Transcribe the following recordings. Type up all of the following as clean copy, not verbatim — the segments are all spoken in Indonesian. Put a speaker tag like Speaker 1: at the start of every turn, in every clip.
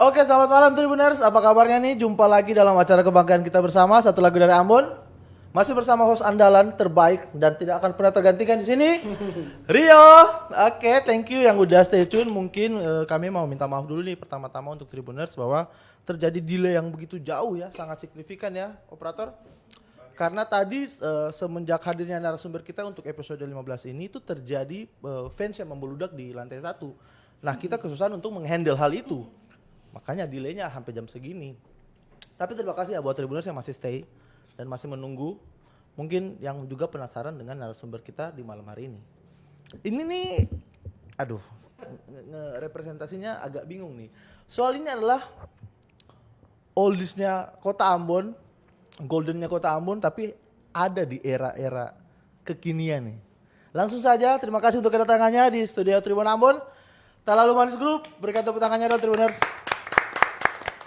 Speaker 1: Oke, selamat malam Tribuners. Apa kabarnya nih? Jumpa lagi dalam acara kebanggaan kita bersama. Satu lagu dari Ambon. Masih bersama host andalan terbaik dan tidak akan pernah tergantikan di sini, Rio. Oke, thank you yang udah stay tune. Mungkin kami mau minta maaf dulu nih pertama-tama untuk Tribuners bahwa terjadi delay yang begitu jauh ya, sangat signifikan ya, operator. Karena tadi semenjak hadirnya narasumber kita untuk episode 15 ini itu terjadi fans yang membeludak di lantai 1. Nah, kita kesusahan untuk menghandle hal itu. Makanya delaynya sampai jam segini. Tapi terima kasih ya buat Tribuners yang masih stay dan masih menunggu. Mungkin yang juga penasaran dengan narasumber kita di malam hari ini. Ini nih, aduh, representasinya agak bingung nih. Soal ini adalah oldiesnya Kota Ambon, goldennya Kota Ambon, tapi ada di era-era kekinian nih. Langsung saja, terima kasih untuk kedatangannya di studio Tribun Ambon. Talalu Manis Group, berikan tepuk tangannya dong Tribuners.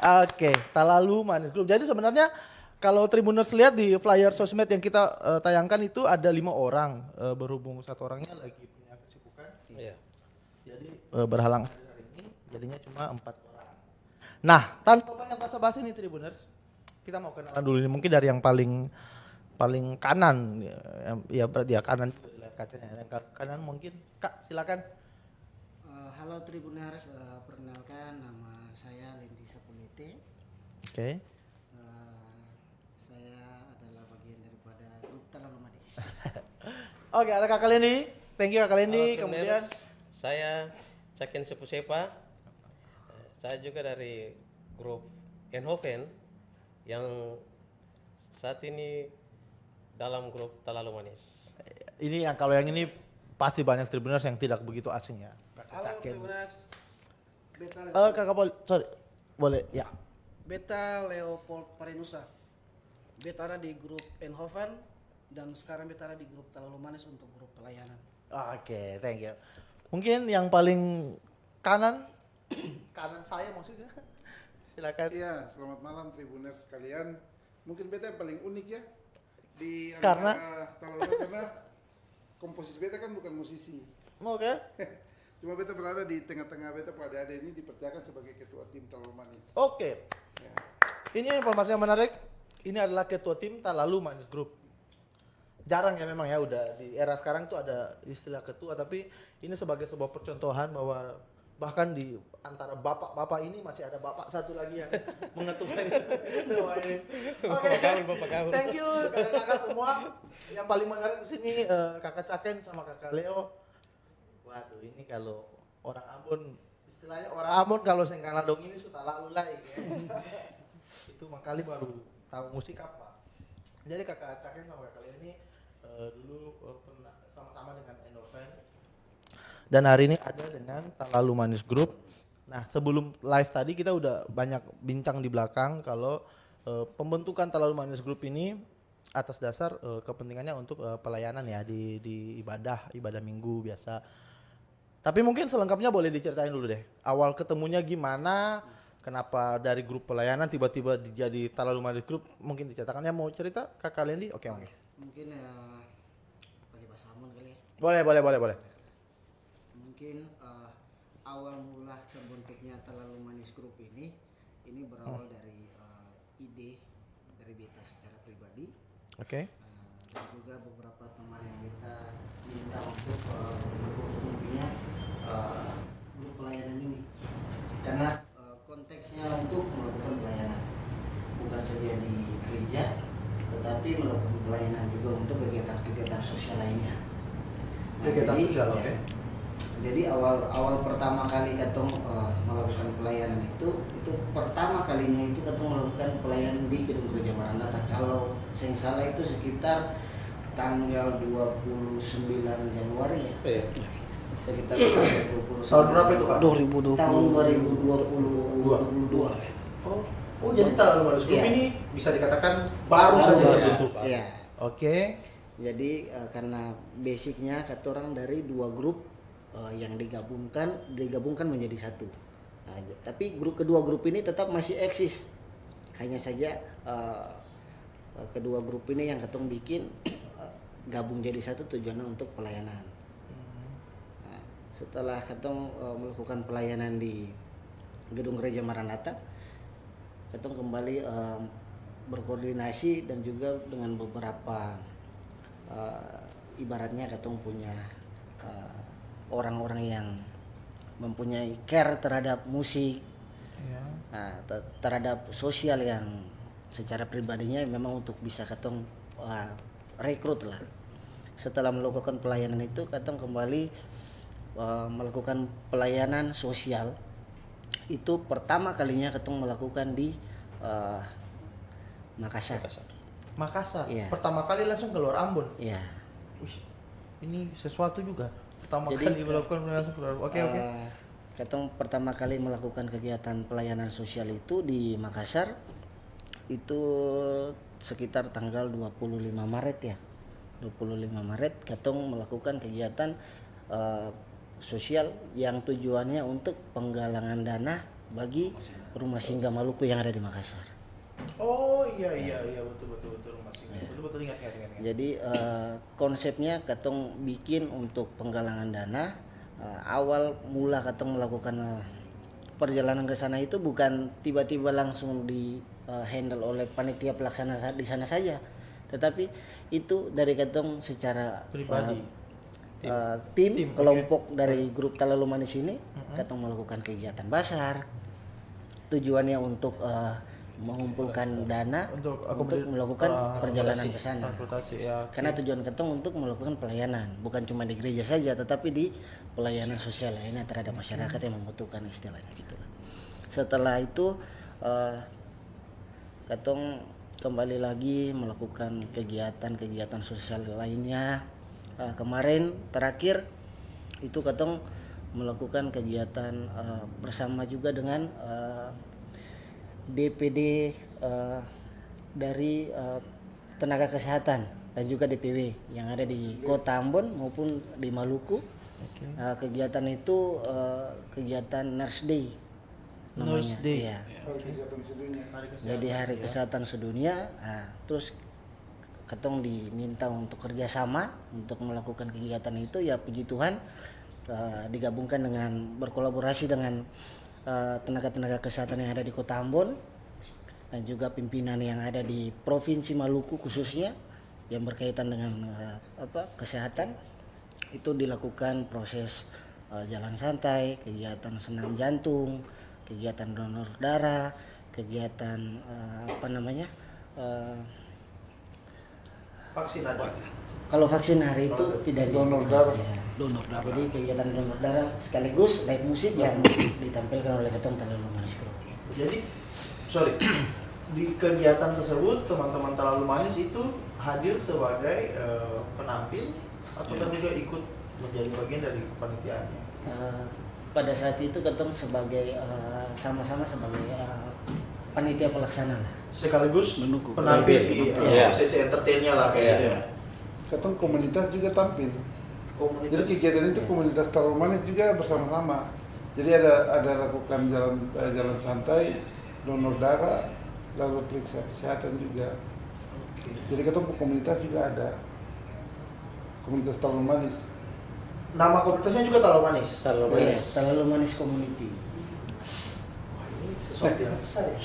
Speaker 1: Oke, Talalu Manis Group. Jadi sebenarnya kalau Tribuners lihat di flyer sosmed yang kita tayangkan itu ada 5 orang, berhubung satu orangnya lagi punya kesibukan.
Speaker 2: Iya.
Speaker 1: Jadi berhalang hari ini, jadinya cuma 4 orang. Nah, tanpa banyak basa-basi nih Tribuners, kita mau kenalan dulu nih. Mungkin dari yang paling kanan, ya berarti ya kanan juga dilihat kacanya. Yang kanan mungkin, Kak silakan.
Speaker 3: Halo Tribuners, perkenalkan nama saya Lendi Sapunite.
Speaker 1: Oke.
Speaker 3: Saya adalah bagian daripada grup Talalu Manis.
Speaker 1: Oke, ada Kakak Lendi. Thank you Kakak Lendi.
Speaker 2: Halo,
Speaker 1: Kemudian
Speaker 2: Tribuners. Saya Caken Sepusepa. Saya juga dari grup Enhoven yang saat ini dalam grup Talalu Manis.
Speaker 1: ini yang kalau yang ini pasti banyak Tribuners yang tidak begitu asing ya. Kakak
Speaker 4: Halo
Speaker 1: Caken.
Speaker 4: Tribuners. Beta
Speaker 1: Kakak sorry, boleh ya.
Speaker 4: Beta Leopold Parinusa. Beta ada di grup Enhoven dan sekarang beta ada di grup Talalu Manis untuk grup pelayanan.
Speaker 1: Oke, thank you. Mungkin yang paling kanan, kanan saya maksudnya. Silakan.
Speaker 5: Iya, selamat malam Tribuners sekalian. Mungkin beta yang paling unik ya di
Speaker 1: Karena?
Speaker 5: antara Talalu karena komposisi beta kan bukan musisi.
Speaker 1: Oke.
Speaker 5: Cuma beta berada di tengah-tengah beta pada ada ini dipercayakan sebagai ketua tim Talalu Manis.
Speaker 1: Oke.
Speaker 5: Ya.
Speaker 1: Ini informasi yang menarik. Ini adalah ketua tim Talalu Manis Group. Jarang ya memang ya udah di era sekarang tuh ada istilah ketua, tapi ini sebagai sebuah percontohan bahwa bahkan di antara bapak-bapak ini masih ada bapak satu lagi yang mengetuai. Oke.
Speaker 2: Bapak gaul.
Speaker 1: Thank you kakak-kakak semua. Yang paling menarik di sini kakak Caken sama kakak Leo. Waduh, ini kalau orang Ambon, istilahnya orang Ambon kalau sengkala dong ini sudah lalu lagi ya. Itu makali baru tahu musik apa. Jadi kakak Caken sama kakak Leo ini dulu pernah sama-sama dengan Endoven. Dan hari ini ada dengan Talalu Manis Group. Nah, sebelum live tadi kita udah banyak bincang di belakang kalau pembentukan Talalu Manis Group ini atas dasar kepentingannya untuk pelayanan ya di ibadah minggu biasa. Tapi mungkin selengkapnya boleh diceritain dulu deh. Awal ketemunya gimana? Kenapa dari grup pelayanan tiba-tiba jadi Talalu Manis Group? Mungkin diceritakan ya, mau cerita Kakak Lendi? Oke.
Speaker 3: Mungkin pakai bahasa Ambon kali ya.
Speaker 1: Boleh.
Speaker 3: Mungkin awal mula terbentuknya Talalu Manis Group ini berawal dari ide dari beta secara pribadi.
Speaker 1: Oke.
Speaker 3: Dan juga beberapa teman yang kita minta untuk mendukungnya grup pelayanan ini karena konteksnya untuk melakukan pelayanan bukan saja di gereja tetapi melakukan pelayanan juga untuk kegiatan-kegiatan sosial lainnya.
Speaker 1: Kegiatan sosial,
Speaker 3: ya,
Speaker 1: oke.
Speaker 3: Jadi awal pertama kali katong melakukan pelayanan itu pertama kalinya itu katong melakukan pelayanan di gedung gereja Maranatha. Kalau saya salah itu sekitar tanggal 29 Januari ya.
Speaker 2: Iya.
Speaker 3: Sekitar tanggal 29.
Speaker 1: Tahun berapa itu, Kak?
Speaker 4: 2020.
Speaker 3: Tahun 2022.
Speaker 1: Oh, jadi Talalu Manis Group
Speaker 3: Iya.
Speaker 1: ini bisa dikatakan baru saja
Speaker 2: baru.
Speaker 1: terbentuk.
Speaker 3: Iya.
Speaker 1: Oke.
Speaker 3: Jadi karena basicnya kata orang dari dua grup yang digabungkan menjadi satu. Nah, tapi kedua grup ini tetap masih eksis. Hanya saja kedua grup ini yang ketong bikin gabung jadi satu tujuannya untuk pelayanan. Nah, setelah ketong melakukan pelayanan di gedung gereja Maranatha. Ketong kembali berkoordinasi dan juga dengan beberapa ibaratnya ketong punya orang-orang yang mempunyai care terhadap musik, terhadap sosial yang secara pribadinya memang untuk bisa ketong rekrut lah. Setelah melakukan pelayanan itu, ketong kembali melakukan pelayanan sosial. Itu pertama kalinya ketong melakukan di Makassar.
Speaker 1: Makassar.
Speaker 3: Iya.
Speaker 1: Pertama kali langsung keluar Ambon.
Speaker 3: Iya.
Speaker 1: Wih, ini sesuatu juga. Pertama
Speaker 3: Jadi,
Speaker 1: kali melakukan langsung keluar. Oke.
Speaker 3: Ketong pertama kali melakukan kegiatan pelayanan sosial itu di Makassar itu sekitar tanggal 25 Maret ya. 25 Maret ketong melakukan kegiatan sosial yang tujuannya untuk penggalangan dana bagi Rumah Singgah Maluku yang ada di Makassar.
Speaker 1: Oh iya betul masih betul ingat.
Speaker 3: Jadi konsepnya ketong bikin untuk penggalangan dana. Awal mula ketong melakukan perjalanan ke sana itu bukan tiba-tiba langsung di handle oleh panitia pelaksana di sana saja, tetapi itu dari ketong secara
Speaker 1: Pribadi.
Speaker 3: tim kelompok dari grup Talalu Manis ini ketong melakukan kegiatan basar. Tujuannya untuk mengumpulkan dana untuk melakukan perjalanan ke sana. Karena tujuan ketong untuk melakukan pelayanan, bukan cuma di gereja saja, tetapi di pelayanan sosial lainnya terhadap masyarakat yang membutuhkan istilahnya gitu. Setelah itu ketong kembali lagi melakukan kegiatan sosial lainnya. Kemarin terakhir itu ketong melakukan kegiatan bersama juga dengan DPD dari tenaga kesehatan dan juga DPW yang ada di Kota Ambon maupun di Maluku. Kegiatan itu kegiatan Nurse Day namanya.
Speaker 1: Nurse Day.
Speaker 3: Ya.
Speaker 5: Hari Kesehatan Sedunia.
Speaker 3: Jadi Hari Kesehatan Sedunia. Terus ketong diminta untuk kerjasama untuk melakukan kegiatan itu, ya puji Tuhan digabungkan dengan berkolaborasi dengan tenaga-tenaga kesehatan yang ada di Kota Ambon dan juga pimpinan yang ada di Provinsi Maluku khususnya yang berkaitan dengan kesehatan. Itu dilakukan proses jalan santai, kegiatan senam jantung, kegiatan donor darah, kegiatan
Speaker 1: Vaksin ada.
Speaker 3: kalau vaksin hari itu tidak
Speaker 5: Donor darah.
Speaker 3: Ya, donor darah. Jadi kegiatan donor darah sekaligus live musik yang ditampilkan oleh Ketong Talalu Manis Group.
Speaker 1: Jadi di kegiatan tersebut teman-teman Talalu Manis itu hadir sebagai penampil atau kan juga ikut menjadi bagian dari kepanitiaannya.
Speaker 3: Pada saat itu Ketong sebagai sama-sama sebagai panitia pelaksana lah.
Speaker 1: Sekaligus penampil di sesi entertainnya lah kayaknya.
Speaker 5: Ketong komunitas juga tampil.
Speaker 1: Komunitas.
Speaker 5: Jadi kegiatan itu komunitas Talalu Manis juga bersama-sama. Jadi ada lakukan jalan santai, donor darah, lalu periksa kesehatan juga. Jadi ketong komunitas juga ada. Komunitas Talalu Manis.
Speaker 1: Nama komunitasnya juga Talalu Manis.
Speaker 2: Talalu
Speaker 3: Iya,
Speaker 2: Manis.
Speaker 3: Talalu Manis Community.
Speaker 1: Wah, ini sesuatu yang besar ya.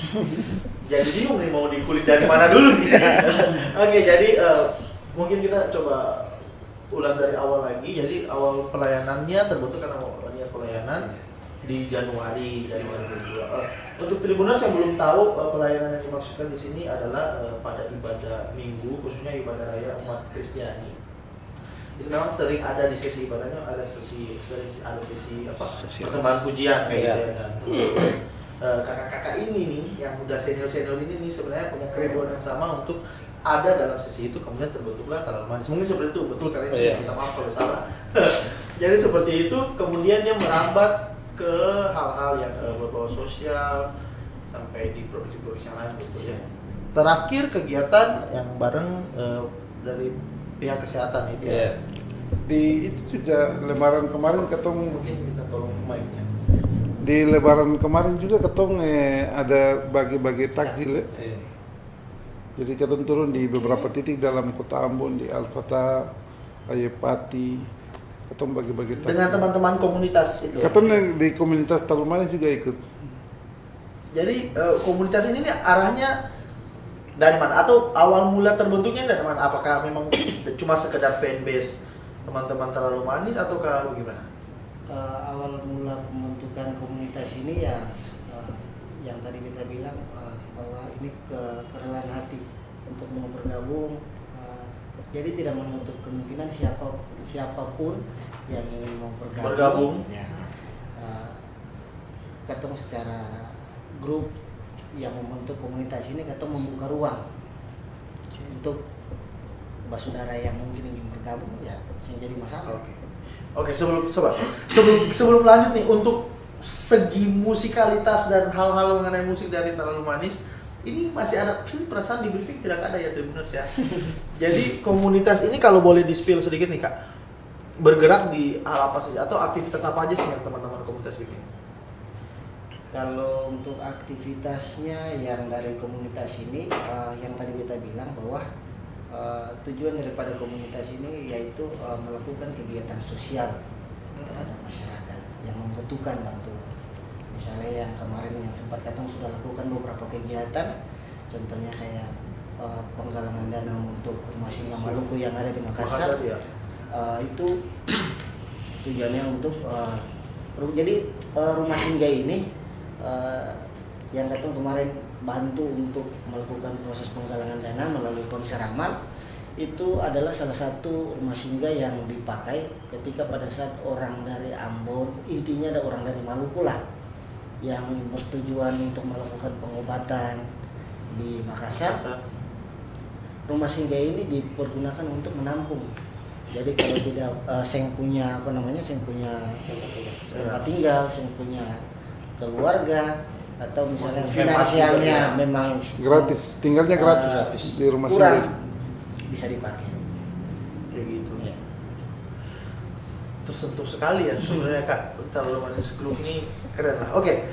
Speaker 1: Jadi bingung nih mau dikulik dari mana dulu nih. Oke, jadi mungkin kita coba ulas dari awal lagi. Jadi awal pelayanannya terbentuk karena niat pelayanan di Januari 2022. Untuk Tribuners yang belum tahu, pelayanan yang dimaksudkan di sini adalah pada ibadah Minggu, khususnya ibadah raya umat Kristiani. Itu memang sering ada di sesi ibadahnya, ada sesi persembahan pujian kayak gitu ya kan. Kakak-kakak ini nih yang udah senior ini nih sebenarnya punya kerinduan yang sama untuk ada dalam sesi itu, kemudian terbentuklah Talalu Manis. Mungkin seperti itu, betul kalian minta maaf kalau salah. Jadi seperti itu, kemudian dia merambat ke hal-hal yang berbau sosial sampai di provinsi-provinsi yang lain gitu ya. Terakhir kegiatan yang bareng dari pihak kesehatan itu ya.
Speaker 5: Di itu juga lebaran kemarin ketong
Speaker 1: Mungkin kita tolong mic-nya.
Speaker 5: di lebaran kemarin juga ketong ada bagi-bagi takjil. Jadi ketong turun di beberapa titik dalam Kota Ambon, di Al-Fatah, Ayepati, ketong bagi-bagi takjil.
Speaker 1: Dengan teman-teman komunitas itu.
Speaker 5: Ketong yang di komunitas Talalu Manis juga ikut.
Speaker 1: Jadi komunitas ini nih arahnya dari mana? Atau awal mula terbentuknya dari mana? Apakah memang cuma sekedar fanbase teman-teman terlalu manis ataukah gimana?
Speaker 3: Awal mula pembentukan komunitas ini ya yang tadi kita bilang bahwa ini kerelaan hati untuk mau bergabung. Jadi tidak menutup kemungkinan siapapun yang ingin mau bergabung. Ya, ketemu secara grup yang membentuk komunitas ini, ketemu membuka ruang untuk basudara yang mungkin ingin bergabung ya, sehingga jadi masalah.
Speaker 1: Oke, sebelum lanjut nih, untuk segi musikalitas dan hal-hal mengenai musik dari Terlalu Manis, ini masih ada perasaan di briefing tidak ada ya Tribuners ya. Jadi komunitas ini kalau boleh di-spill sedikit nih Kak, bergerak di hal apa saja atau aktivitas apa aja sih yang teman-teman komunitas bikin?
Speaker 3: Kalau untuk aktivitasnya yang dari komunitas ini, yang tadi kita bilang bahwa tujuan daripada komunitas ini yaitu melakukan kegiatan sosial terhadap masyarakat yang membutuhkan bantuan. Misalnya yang kemarin yang sempat Katong sudah lakukan beberapa kegiatan, contohnya kayak penggalangan dana untuk rumah singgah Maluku yang ada di Makassar.
Speaker 1: Ya.
Speaker 3: Itu tujuannya untuk jadi rumah singgah ini yang Katong kemarin bantu untuk melakukan proses penggalangan dana melalui konser amal, itu adalah salah satu rumah singgah yang dipakai ketika pada saat orang dari Ambon, intinya ada orang dari Maluku lah yang bertujuan untuk melakukan pengobatan di Makassar. Rumah singgah ini dipergunakan untuk menampung. Jadi kalau tidak seng punya tempat tinggal, seng punya keluarga, atau misalnya finansialnya memang
Speaker 5: Gratis, tinggalnya gratis di rumah
Speaker 3: kurang,
Speaker 5: sendiri.
Speaker 3: bisa dipakai.
Speaker 1: Kayak gitu.
Speaker 3: Ya.
Speaker 1: Tersentuh sekali ya sebenarnya Kak, Terlalu Manis Group ini keren lah. Oke,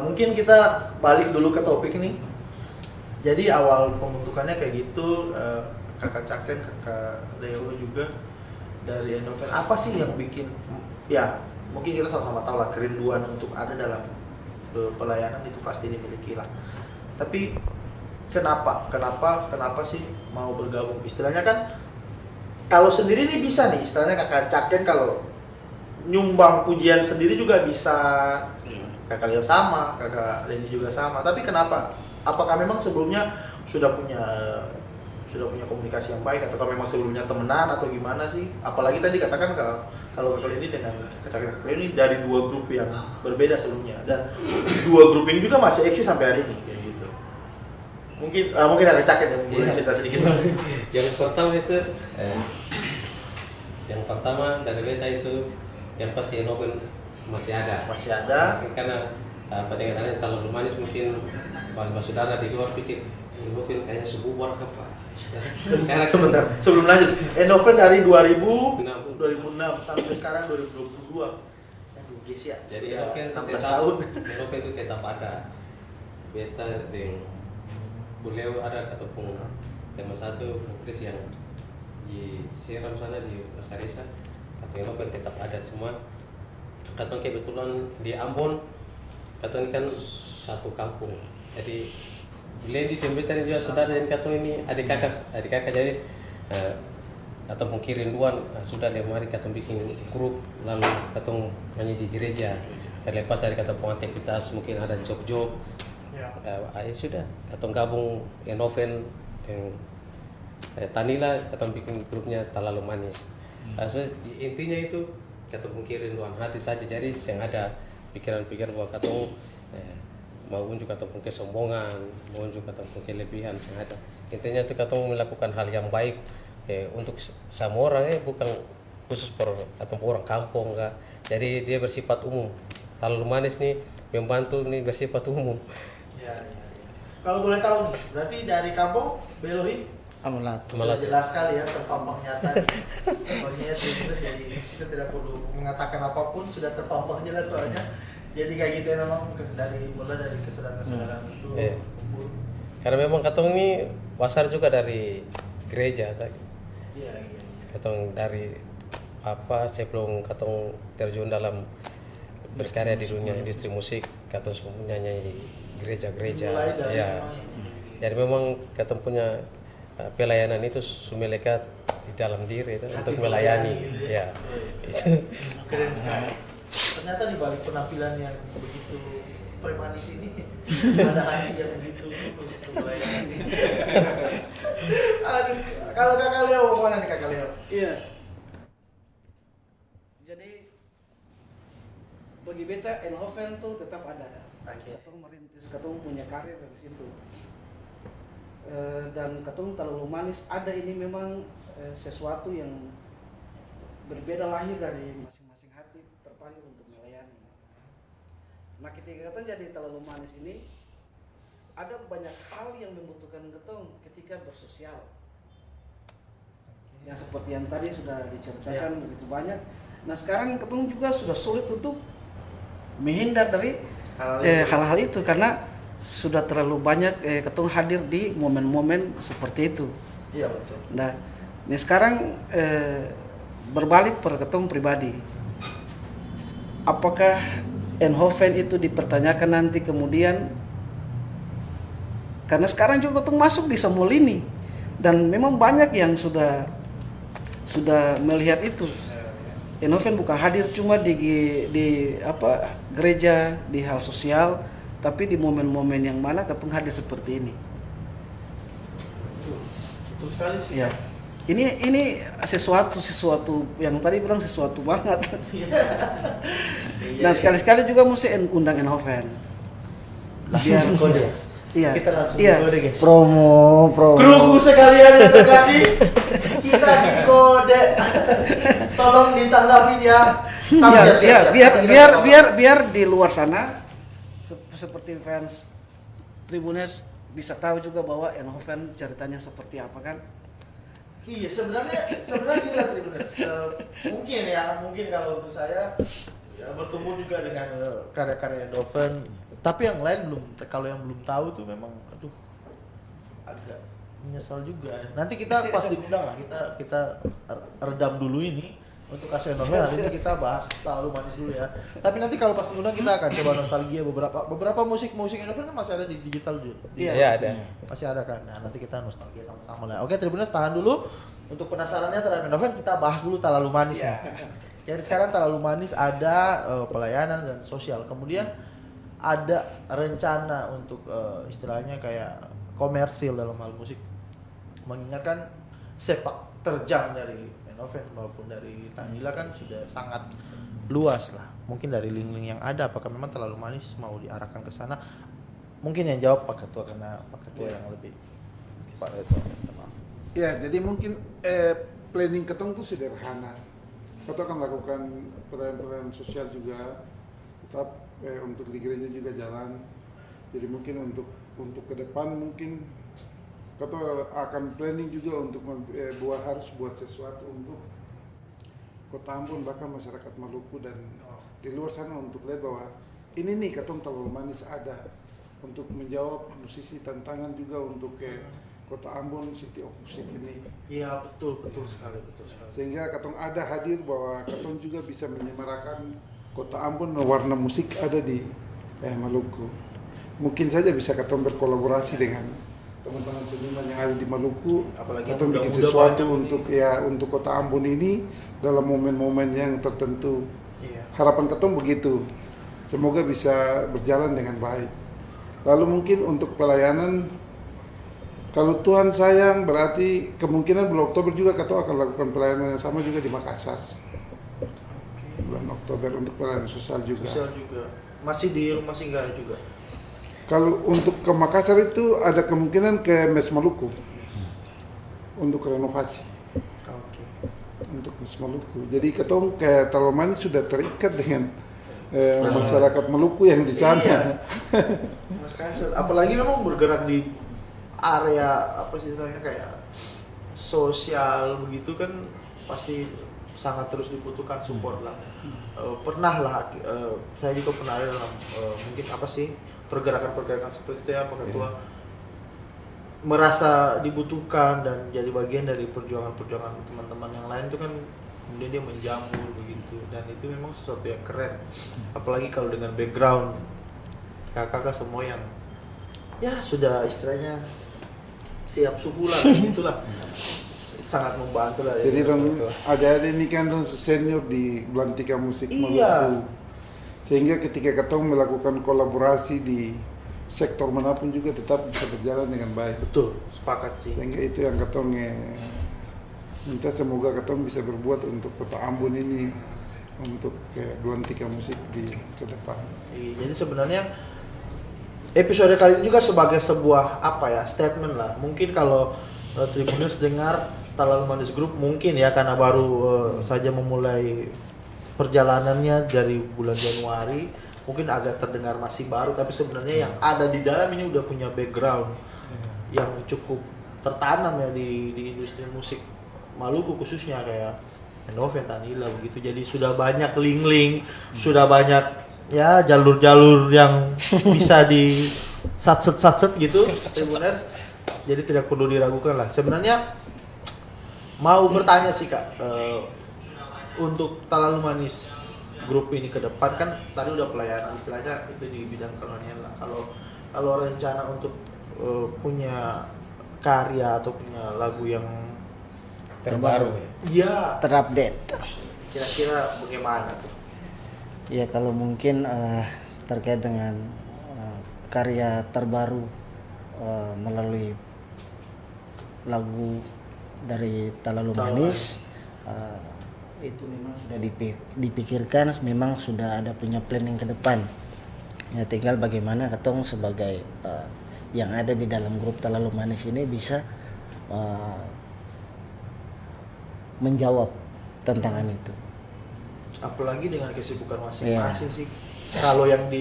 Speaker 1: mungkin kita balik dulu ke topik ini. Jadi awal pembentukannya kayak gitu, Kakak Caken, Kakak Leo juga dari Endoven, apa sih yang bikin, ya mungkin kita sama-sama tahu lah kerinduan untuk ada dalam pelayanan itu pasti dimiliki lah. Tapi kenapa sih mau bergabung? Istilahnya kan kalau sendiri nih bisa nih, istilahnya Kakak Caken kalau nyumbang pujian sendiri juga bisa, Kakak Leo sama, Kakak Lenny juga sama. Tapi kenapa? Apakah memang sebelumnya sudah punya komunikasi yang baik, atau memang sebelumnya temenan atau gimana sih? Apalagi tadi katakan kalau Kakak Lenny dengan Kakak Leo ini dari dua grup yang berbeda sebelumnya, dan dua grup ini juga masih eksis sampai hari ini kayak gitu. Mungkin ada Caken yang boleh cerita sedikit.
Speaker 2: Yang pertama dari beta itu yang pasti Enoven masih ada. Karena pendengarannya Terlalu Manis mungkin saudara di luar pikir Enoven kayaknya sebuah apa.
Speaker 1: Sebentar, sebelum lanjut, Enoven dari 2006 sampai sekarang 2022. Aduh, guys ya.
Speaker 2: Jadi
Speaker 1: udah
Speaker 2: Enoven
Speaker 1: 16 tahun.
Speaker 2: Enoven itu tetap ada. Beta dengan beliau ada ataupun teman satu Chris yang di Seram sana di Pasarisa, atau Enoven tetap ada. Cuma Katong kebetulan di Ambon, Katong kan satu kampung. Jadi Lendi Pembetan juga saudara dan Katong ini adik kakak jadi Katong mungkin rinduan sudah dia mari Katong bikin grup, lalu Katong nyanyi di gereja. Terlepas dari Katong aktivitas mungkin ada job-job, sudah Katong gabung Enoven Tanila, Katong bikin grupnya Terlalu Manis. So, intinya itu Katong mungkin rinduan hati saja, jadi yang ada pikiran-pikiran bahwa Katong mau unjuk atau kesombongan, mau unjuk atau kelebihan sengaja. Intinya itu Katong melakukan hal yang baik untuk semua orang, bukan khusus atau orang kampung enggak. Jadi dia bersifat umum. Terlalu Manis nih membantu nih bersifat umum.
Speaker 1: Ya. Kalau boleh tahu nih, berarti dari kampung Belohi
Speaker 3: Amalat.
Speaker 1: sudah jelas sekali ya, terpampang nyata. Pokoknya terus jadi kita tidak perlu mengatakan apapun, sudah terpampang jelas soalnya. Jadi kayak gitu ya, memang mulai dari kesadaran itu kumpul.
Speaker 2: Karena memang Katong ini wasar juga dari gereja.
Speaker 1: Iya.
Speaker 2: Katong dari sebelum Katong terjun dalam berkarya di dunia industri musik, Katong semuanya nyanyi di gereja-gereja.
Speaker 1: Mulai dari
Speaker 2: Ya.
Speaker 1: semuanya.
Speaker 2: Jadi memang ketemu punya pelayanan itu sumelekat di dalam diri itu untuk melayani. Ya. Itu.
Speaker 1: Keren sekali. Ternyata di balik penampilan yang begitu premanis ini ada hati yang begitu tulus untuk melayani. Aduh, kalau Kakak Leo mana nih Kakak Leo?
Speaker 4: Iya. Jadi bagi beta Eindhoven tuh tetap ada.
Speaker 1: Oke.
Speaker 4: Katong merintis, katong punya karir dari situ. Dan katong terlalu manis. Ada ini memang sesuatu yang berbeda lahir dari masing-masing hati terpanggil untuk melayani. Nah ketika katong jadi terlalu manis ini, ada banyak hal yang membutuhkan katong ketika bersosial. Yang seperti yang tadi sudah diceritakan begitu banyak. Nah sekarang katong juga sudah sulit untuk menghindar dari hal-hal itu karena sudah terlalu banyak ketong hadir di momen-momen seperti itu.
Speaker 1: Iya betul.
Speaker 4: Nah, ini sekarang berbalik per ketong pribadi. Apakah Eindhoven itu dipertanyakan nanti kemudian? Karena sekarang juga ketong masuk di semua lini dan memang banyak yang sudah melihat itu. Eindhoven bukan hadir cuma di gereja, di hal sosial, tapi di momen-momen yang mana ketong hadir seperti ini.
Speaker 1: Betul sekali sih.
Speaker 4: Ya. Ini sesuatu yang tadi bilang sesuatu banget. Nah, sekali-sekali juga mesti undang Eindhoven. Biar
Speaker 1: kode.
Speaker 4: Iya.
Speaker 1: Kita langsung
Speaker 4: Iya.
Speaker 1: kode guys.
Speaker 3: Promo.
Speaker 1: Kruku sekalian yang terkasih, kita di kode. Tolong ditanggapi ya. Tapi
Speaker 4: Iya,
Speaker 1: siap-siap,
Speaker 4: iya,
Speaker 1: siap.
Speaker 4: biar di luar sana seperti fans Tribunes bisa tahu juga bahwa Eindhoven ceritanya seperti apa kan?
Speaker 1: Iya, sebenarnya gini lah Tribuners. Mungkin kalau untuk saya ya, bertumbuh juga dengan karya-karya Eindhoven. Tapi yang lain kalau yang belum tahu tuh memang aduh agak menyesal juga. Nanti kita pas diundang lah, kita redam dulu ini untuk kasih Eindhoven. Hari ini kita bahas terlalu manis dulu ya. Tapi nanti kalau pas diundang kita akan coba nostalgia beberapa musik Eindhoven kan masih ada di digital juga.
Speaker 2: Iya, ada.
Speaker 1: Masih ada kan. Nah, nanti kita nostalgia sama-sama lah. Oke, Tribuners tahan dulu. Untuk penasarannya terhadap Eindhoven kita bahas dulu terlalu manis ya. Jadi sekarang terlalu manis ada pelayanan dan sosial. Kemudian ada rencana untuk istilahnya kayak komersil dalam hal musik. Mengingatkan sepak terjang dari Eindhoven maupun dari Tanila kan sudah sangat luas lah. Mungkin dari link-link yang ada apakah memang terlalu manis mau diarahkan ke sana? Mungkin yang jawab Pak Ketua karena Pak Ketua yang lebih Pak Ketua. Maaf.
Speaker 5: Ya, jadi mungkin planning ketong itu sederhana. Kita akan lakukan pelayanan sosial juga, tetap untuk di gereja juga jalan. Jadi mungkin untuk ke depan mungkin kita akan planning juga untuk harus buat sesuatu untuk Kota Ambon bahkan masyarakat Maluku dan di luar sana untuk lihat bahwa ini nih ketong terlalu manis ada untuk menjawab sisi tantangan juga untuk Kota Ambon City of Music ini.
Speaker 1: Iya, betul sekali.
Speaker 5: Sehingga katong ada hadir bahwa katong juga bisa menyemarakan Kota Ambon warna musik ada di Maluku. Mungkin saja bisa katong berkolaborasi dengan teman-teman seniman yang ada di Maluku.
Speaker 1: Apalagi
Speaker 5: katong bikin
Speaker 1: muda-muda
Speaker 5: sesuatu
Speaker 1: banyak
Speaker 5: untuk Kota Ambon ini dalam momen-momen yang tertentu.
Speaker 1: Iya.
Speaker 5: Harapan katong begitu. Semoga bisa berjalan dengan baik. Lalu mungkin untuk pelayanan, kalau Tuhan sayang berarti kemungkinan bulan Oktober juga kita akan lakukan pelayanan yang sama juga di Makassar. Bulan Oktober untuk pelayanan sosial juga.
Speaker 1: Sosial juga. Masih di rumah singgah juga.
Speaker 5: Kalau untuk ke Makassar itu ada kemungkinan ke Mes Maluku untuk renovasi.
Speaker 1: Oke.
Speaker 5: Untuk Mes Maluku. Jadi ketong kayak Talomani sudah terikat dengan masyarakat Maluku yang di sana.
Speaker 1: Iya. Makassar. Apalagi memang bergerak di area apa sih istilahnya kayak sosial begitu kan pasti sangat terus dibutuhkan support lah. Pernah lah saya juga pernah ada dalam mungkin apa sih pergerakan seperti itu ya Pak Ketua merasa dibutuhkan dan jadi bagian dari perjuangan teman-teman yang lain itu kan kemudian dia menjamur begitu dan itu memang sesuatu yang keren apalagi kalau dengan background kakak semua yang ya sudah istilahnya siap suhu lah gitulah. Sangat membantu lah.
Speaker 5: Jadi
Speaker 1: ya,
Speaker 5: dong
Speaker 1: seperti itu.
Speaker 5: ada ini kan dong senior di Belantika Musik
Speaker 1: Iya.
Speaker 5: Maluku. Sehingga ketika ketong melakukan kolaborasi di sektor manapun juga tetap bisa berjalan dengan baik.
Speaker 1: Betul, sepakat sih.
Speaker 5: Sehingga itu yang ketong minta semoga ketong bisa berbuat untuk Kota Ambon ini untuk Belantika Musik di ke depan.
Speaker 1: Iya, jadi sebenarnya episode kali ini juga sebagai sebuah apa ya statement lah. Mungkin kalau Tribuners dengar Talalu Manis Group mungkin ya karena baru saja memulai perjalanannya dari bulan Januari, mungkin agak terdengar masih baru, tapi sebenarnya yang ada di dalam ini udah punya background yang cukup tertanam ya di industri musik Maluku khususnya kayak Enoven, Tanila begitu. Jadi sudah banyak link-link, sudah banyak ya jalur-jalur yang bisa di satset gitu Tribuners. Jadi tidak perlu diragukan lah. Sebenarnya mau bertanya sih Kak, untuk Talalu Manis Group ini ke depan kan tadi udah pelayanan istilahnya itu di bidang kolonial lah. Kalau rencana untuk punya karya atau punya lagu yang
Speaker 2: Terbaru.
Speaker 1: iya
Speaker 3: Terupdate.
Speaker 1: kira-kira bagaimana tuh?
Speaker 3: Ya kalau mungkin terkait dengan karya terbaru melalui lagu dari Talalu Manis, itu memang sudah dipikirkan, memang sudah ada punya planning ke depan. Ya tinggal bagaimana ketong sebagai yang ada di dalam grup Talalu Manis ini bisa menjawab tantangan itu.
Speaker 1: Apalagi dengan kesibukan masing-masing sih. Kalau yang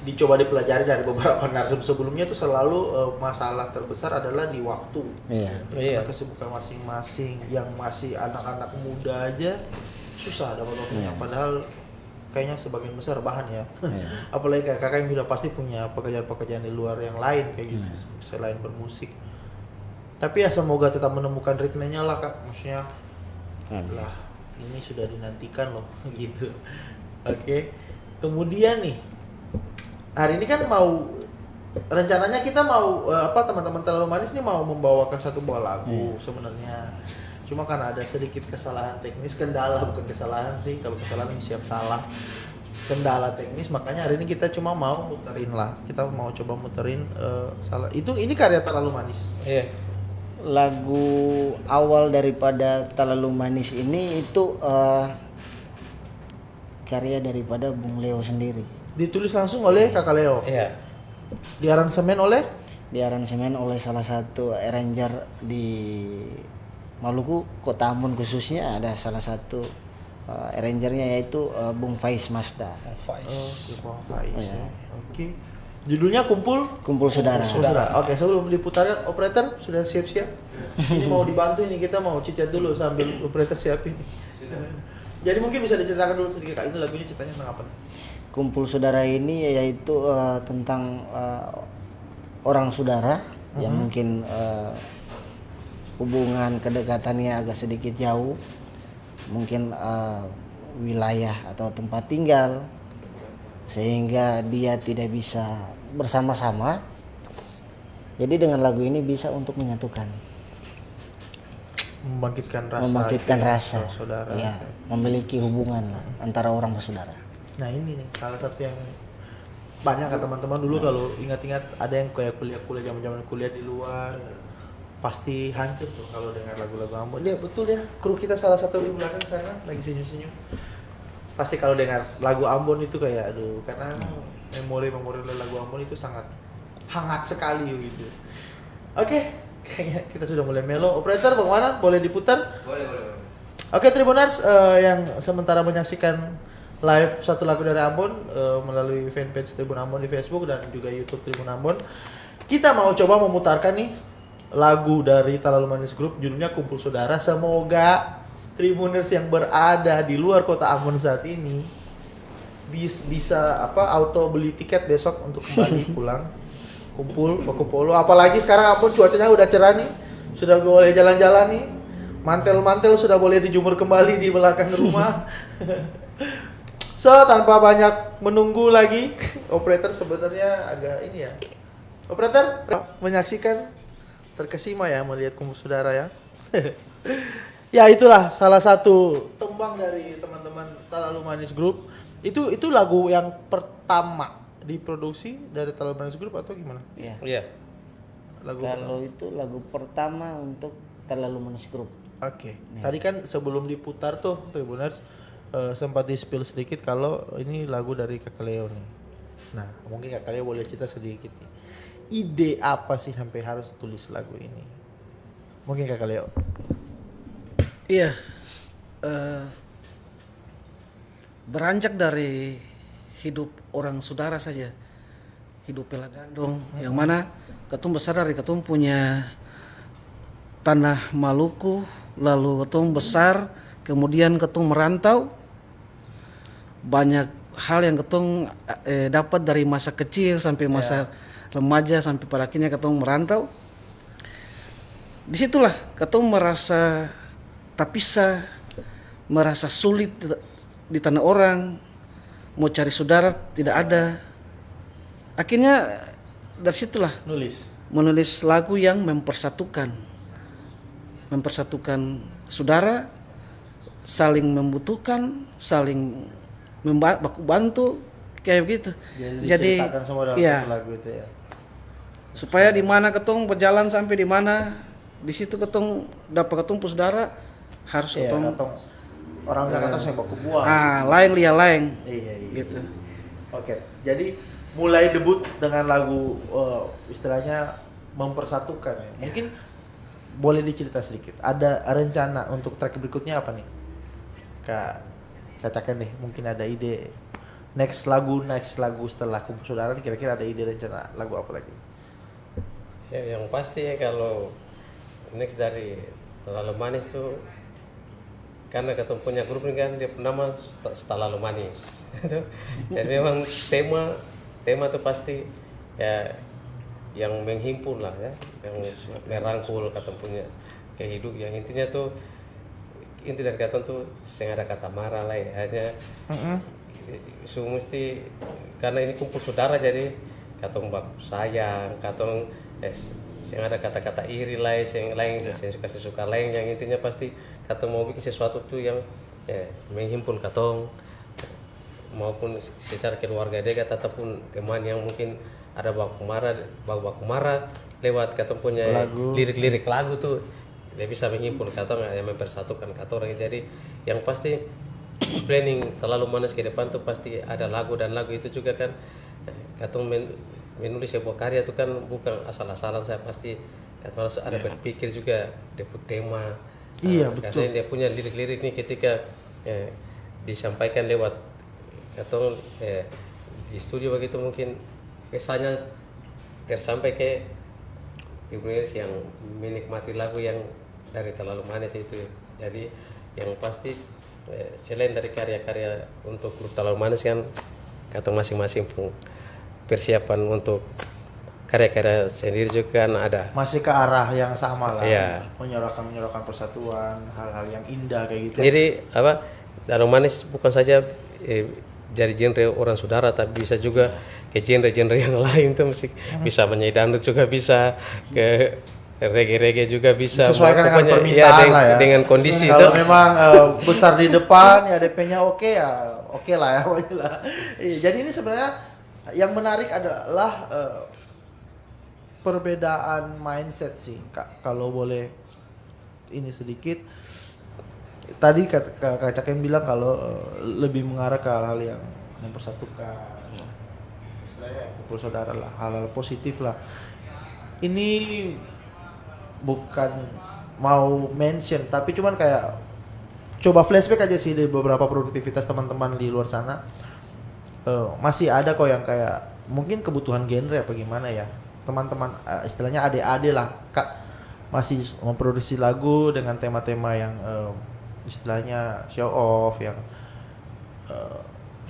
Speaker 1: dicoba dipelajari dari beberapa narsum sebelumnya itu selalu masalah terbesar adalah di waktu.
Speaker 3: Iya.
Speaker 1: Karena kesibukan masing-masing, yang masih anak-anak muda aja susah dapat waktunya. Padahal kayaknya sebagian besar bahan ya. Apalagi kayak kakak yang sudah pasti punya pekerjaan-pekerjaan di luar yang lain kayak gitu selain bermusik. Tapi ya semoga tetap menemukan ritmenya lah Kak. Maksudnya lah ini sudah dinantikan loh gitu. Oke. Kemudian nih hari ini kan mau rencananya kita mau teman-teman Talalu Manis ini mau membawakan satu buah lagu sebenarnya. Cuma karena ada sedikit kesalahan teknis, kendala bukan kesalahan sih, kalau kesalahan siap salah. Kendala teknis, makanya hari ini kita cuma mau muterin lah. Kita mau coba muterin salah. Ini karya Talalu Manis.
Speaker 2: Iya.
Speaker 3: Lagu awal daripada Talalu Manis ini itu karya daripada Bung Leo sendiri.
Speaker 1: Ditulis langsung oleh Kakak Leo.
Speaker 2: Iya.
Speaker 1: Diaransemen oleh
Speaker 3: Diaransemen oleh salah satu arranger di Maluku, Kota Ambon khususnya, ada salah satu arrangernya yaitu Bung Faiz Mazda.
Speaker 1: Bung Faiz. Ya. Oke. Judulnya
Speaker 3: Kumpul Saudara.
Speaker 1: Oke, sebelum diputarkan operator sudah siap-siap. Ini mau dibantu nih, kita mau cicat dulu sambil operator siapin. Jadi mungkin bisa diceritakan dulu sedikit Kak, ini lagunya ceritanya tentang apa?
Speaker 3: Kumpul Saudara ini yaitu tentang orang saudara yang mungkin hubungan kedekatannya agak sedikit jauh, mungkin wilayah atau tempat tinggal, sehingga dia tidak bisa bersama-sama. Jadi dengan lagu ini bisa untuk menyatukan,
Speaker 1: membangkitkan rasa saudara.
Speaker 3: ya, memiliki hubungan lah antara orang bersaudara.
Speaker 1: Nah ini nih salah satu yang banyak kan teman-teman dulu kalau ingat-ingat ada yang kayak kuliah zaman kuliah di luar pasti hancur tuh kalau dengar lagu-lagu Ambon. Dia betul ya, kru kita salah satu di belakang sana lagi senyum-senyum. Pasti kalau dengar lagu Ambon itu kayak aduh, karena memori lagu Ambon itu sangat hangat sekali gitu. Oke, kayaknya kita sudah mulai melo. Operator bagaimana? Boleh diputar?
Speaker 2: Boleh.
Speaker 1: Oke, Tribuners yang sementara menyaksikan live satu lagu dari Ambon melalui fanpage Tribun Ambon di Facebook dan juga YouTube Tribun Ambon. Kita mau coba memutarkan nih lagu dari Talalu Manis Group, judulnya Kumpul Saudara. Semoga Tribuners yang berada di luar kota Ambon saat ini bisa auto beli tiket besok untuk kembali pulang kumpul Paku Polo. Apalagi sekarang Ambon cuacanya udah cerah nih, sudah boleh jalan-jalan nih, mantel-mantel sudah boleh dijemur kembali di belakang rumah. So tanpa banyak menunggu lagi, operator sebenarnya agak ini ya, Operator menyaksikan terkesima ya melihat kumpul saudara ya. Ya itulah salah satu tembang dari teman-teman Terlalu Manis Group. Itu lagu yang pertama diproduksi dari Terlalu Manis Group atau gimana?
Speaker 3: Ya.
Speaker 2: Iya.
Speaker 1: Lagu
Speaker 3: Kalau itu lagu pertama untuk Terlalu Manis Group.
Speaker 1: Oke. Tadi kan sebelum diputar tuh Tribuners sempat di-spill sedikit kalau ini lagu dari Kakak Leo nih. Nah, mungkin Kakak Leo boleh cerita sedikit nih. Ide apa sih sampai harus tulis lagu ini? Mungkin Kakak Leo.
Speaker 4: Iya, beranjak dari hidup orang saudara saja, hidup Pelagandong, yang mana ketum besar dari ketum punya tanah Maluku, lalu ketum besar, kemudian ketum merantau, banyak hal yang ketum dapat dari masa kecil sampai masa remaja sampai pada akhirnya ketum merantau. Disitulah ketum merasa tak bisa, merasa sulit di tanah orang, mau cari saudara tidak ada. Akhirnya dari situlah menulis lagu yang mempersatukan saudara, saling membutuhkan, saling bantu kayak begitu. Jadi
Speaker 1: diceritakan semua dalam
Speaker 4: ya,
Speaker 1: satu lagu itu ya.
Speaker 4: supaya di mana ketong berjalan sampai di mana, di situ ketong dapat ketong saudara, harus
Speaker 1: Iya,
Speaker 4: ketong
Speaker 1: orang Jakarta sembok ke buah.
Speaker 4: lain lihat lain
Speaker 1: Iya.
Speaker 4: gitu.
Speaker 1: Oke, jadi mulai debut dengan lagu istilahnya mempersatukan ya. Mungkin boleh dicerita sedikit. Ada rencana untuk track berikutnya apa nih? Katakan deh, mungkin ada ide next lagu setelah Kumpul Saudara kira-kira ada ide rencana lagu apa lagi?
Speaker 2: Ya, yang pasti ya kalau next dari Terlalu Manis tuh, karena ketemu punya grup ini kan dia nama Terlalu Manis. Dan memang tema tuh pasti ya yang menghimpun lah ya, yang merangkul ketemu punya kehidupan. Yang intinya tuh inti dari kata tuh seng ada kata marah lah ya, hanya mesti karena ini kumpul saudara jadi katong bak sayang, katong seng ada kata-kata iri lah, seng lain seng suka lain, yang intinya pasti katong mau bikin sesuatu tuh yang menghimpun katong maupun secara keluarga dekat ataupun teman yang mungkin ada baku marah lewat katong punya lirik-lirik lagu tuh dia bisa menghimpun katong yang mempersatukan katong. Jadi yang pasti planning Terlalu Manis ke depan tuh pasti ada lagu, dan lagu itu juga kan katong menulis sebuah karya itu kan bukan asal-asalan, saya pasti katong harus ada berpikir juga deput tema.
Speaker 1: Iya betul.
Speaker 2: Karena dia punya lirik-lirik nih ketika disampaikan lewat katong di studio begitu mungkin pesannya tersampai ke Tribuners yang menikmati lagu yang dari Terlalu Manis itu. Jadi yang pasti selain dari karya-karya untuk grup Terlalu Manis kan katong masing-masing pun persiapan untuk karya-karya sendiri juga kan ada.
Speaker 1: Masih ke arah yang sama lah.
Speaker 2: Iya.
Speaker 1: Menyorokkan persatuan, hal-hal yang indah kayak gitu.
Speaker 2: Jadi apa Terlalu Manis bukan saja dari genre orang saudara, tapi bisa juga ke genre-genre yang lain tuh musik. Bisa menyanyi dangdut juga bisa, ke reggae juga bisa.
Speaker 1: Sesuaikan dengan
Speaker 2: Pokoknya,
Speaker 1: permintaan lah ya.
Speaker 2: Dengan kondisi itu.
Speaker 1: Kalau memang besar di depan ya DP-nya oke lah ya pokoknya lah. Jadi ini sebenarnya yang menarik adalah perbedaan mindset sih Kak. Kalau boleh ini sedikit. Tadi Kak Caken bilang kalau lebih mengarah ke hal-hal yang mempersatukan, istilahnya kumpul saudara lah, hal-hal positif lah. Ini bukan mau mention, tapi cuman kayak coba flashback aja sih dari beberapa produktivitas teman-teman di luar sana. Masih ada kok yang kayak mungkin kebutuhan genre apa gimana ya, teman-teman istilahnya adik-adik lah Kak, masih memproduksi lagu dengan tema-tema yang istilahnya show off, yang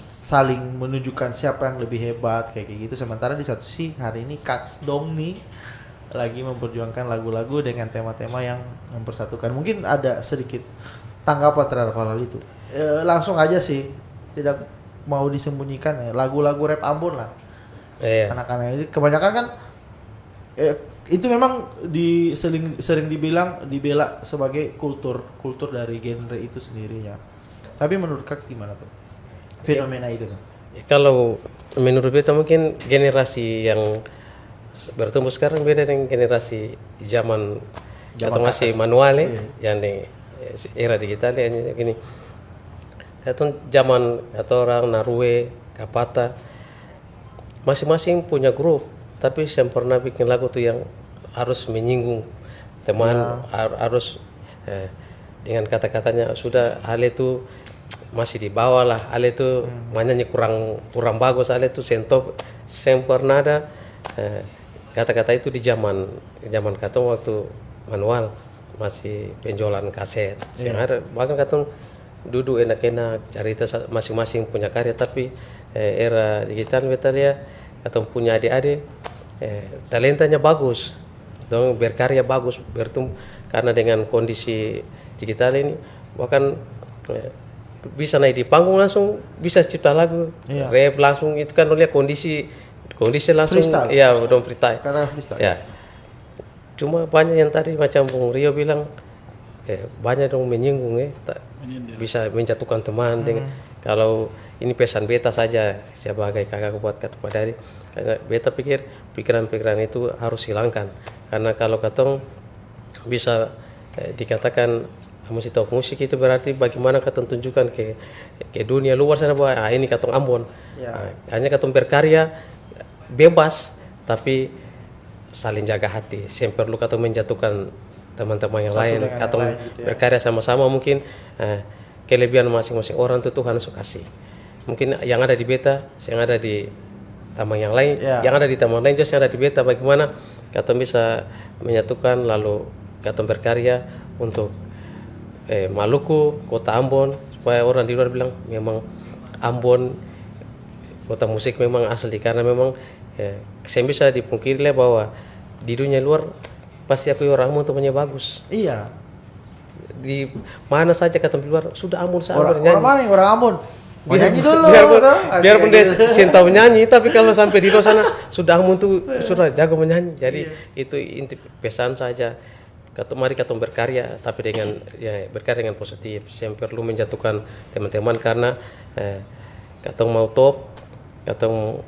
Speaker 1: saling menunjukkan siapa yang lebih hebat kayak gitu. Sementara di satu sisi hari ini Kak Dong nih lagi memperjuangkan lagu-lagu dengan tema-tema yang mempersatukan. Mungkin ada sedikit tanggapan terhadap hal itu. Langsung aja sih, tidak mau disembunyikan ya, lagu-lagu rap Ambon lah.
Speaker 2: Iya.
Speaker 1: Anak-anak ini kebanyakan kan itu memang sering dibela sebagai kultur dari genre itu sendirinya. Tapi menurut Kak gimana tuh fenomena itu tuh?
Speaker 2: Ya, kalau menurut beta mungkin generasi yang bertumbuh sekarang beda dengan generasi zaman atau masih manual ya, yang di era digital ya gini. Atau zaman atau orang Narue, Kapata, masing-masing punya grup, tapi yang pernah bikin lagu tuh yang harus menyinggung teman, harus dengan kata-katanya sudah hal itu masih di bawah lah, hal itu maknanya kurang bagus, hal itu sentop, yang pernah ada kata-kata itu di zaman katong waktu manual masih penjualan kaset, yang ada bahkan katong duduk enak-enak cerita masing-masing punya karya, tapi era digital beta lihat katong punya adik-adik talentanya bagus, dong berkarya bagus, bertumbuh karena dengan kondisi digital ini bahkan bisa naik di panggung langsung bisa cipta lagu, rap langsung, itu kan lihat kondisi langsung
Speaker 1: freestyle.
Speaker 2: Ya dong freestyle.
Speaker 1: Kata freestyle.
Speaker 2: Ya. Cuma banyak yang tadi macam Bung Rio bilang banyak dong menyinggung bisa menjatuhkan teman dengan kalau ini pesan beta saja sebagai kakak buat kata dari karena beta pikir pikiran-pikiran itu harus hilangkan, karena kalau katong bisa dikatakan mesti tahu musik itu berarti bagaimana katong tunjukkan ke dunia luar sana bahwa ini katong Ambon. Hanya katong berkarya bebas tapi saling jaga hati, yang perlu katong menjatuhkan teman-teman yang lain, katong gitu berkarya sama-sama, mungkin kelebihan masing-masing orang itu Tuhan suka kasih, mungkin yang ada di beta yang ada di teman yang lain, yang ada di teman lain juga yang ada di beta, bagaimana katong bisa menyatukan lalu katong berkarya untuk Maluku, kota Ambon, supaya orang di luar bilang memang Ambon kota musik memang asli, karena memang saya bisa dipungkiri lah bahwa di dunia luar pasti aku orang Ambon temannya bagus.
Speaker 1: Iya.
Speaker 2: Di mana saja kata di luar sudah Ambon
Speaker 1: Orang mana yang orang Ambon? Nyanyi dulu.
Speaker 2: Biarpun dia cinta menyanyi, tapi kalau sampai di luar sana sudah Ambon tuh sudah jago menyanyi. Jadi itu inti pesan saja. Mari katong berkarya, tapi dengan berkarya dengan positif. Yang perlu menjatuhkan teman-teman karena katong mau top, katong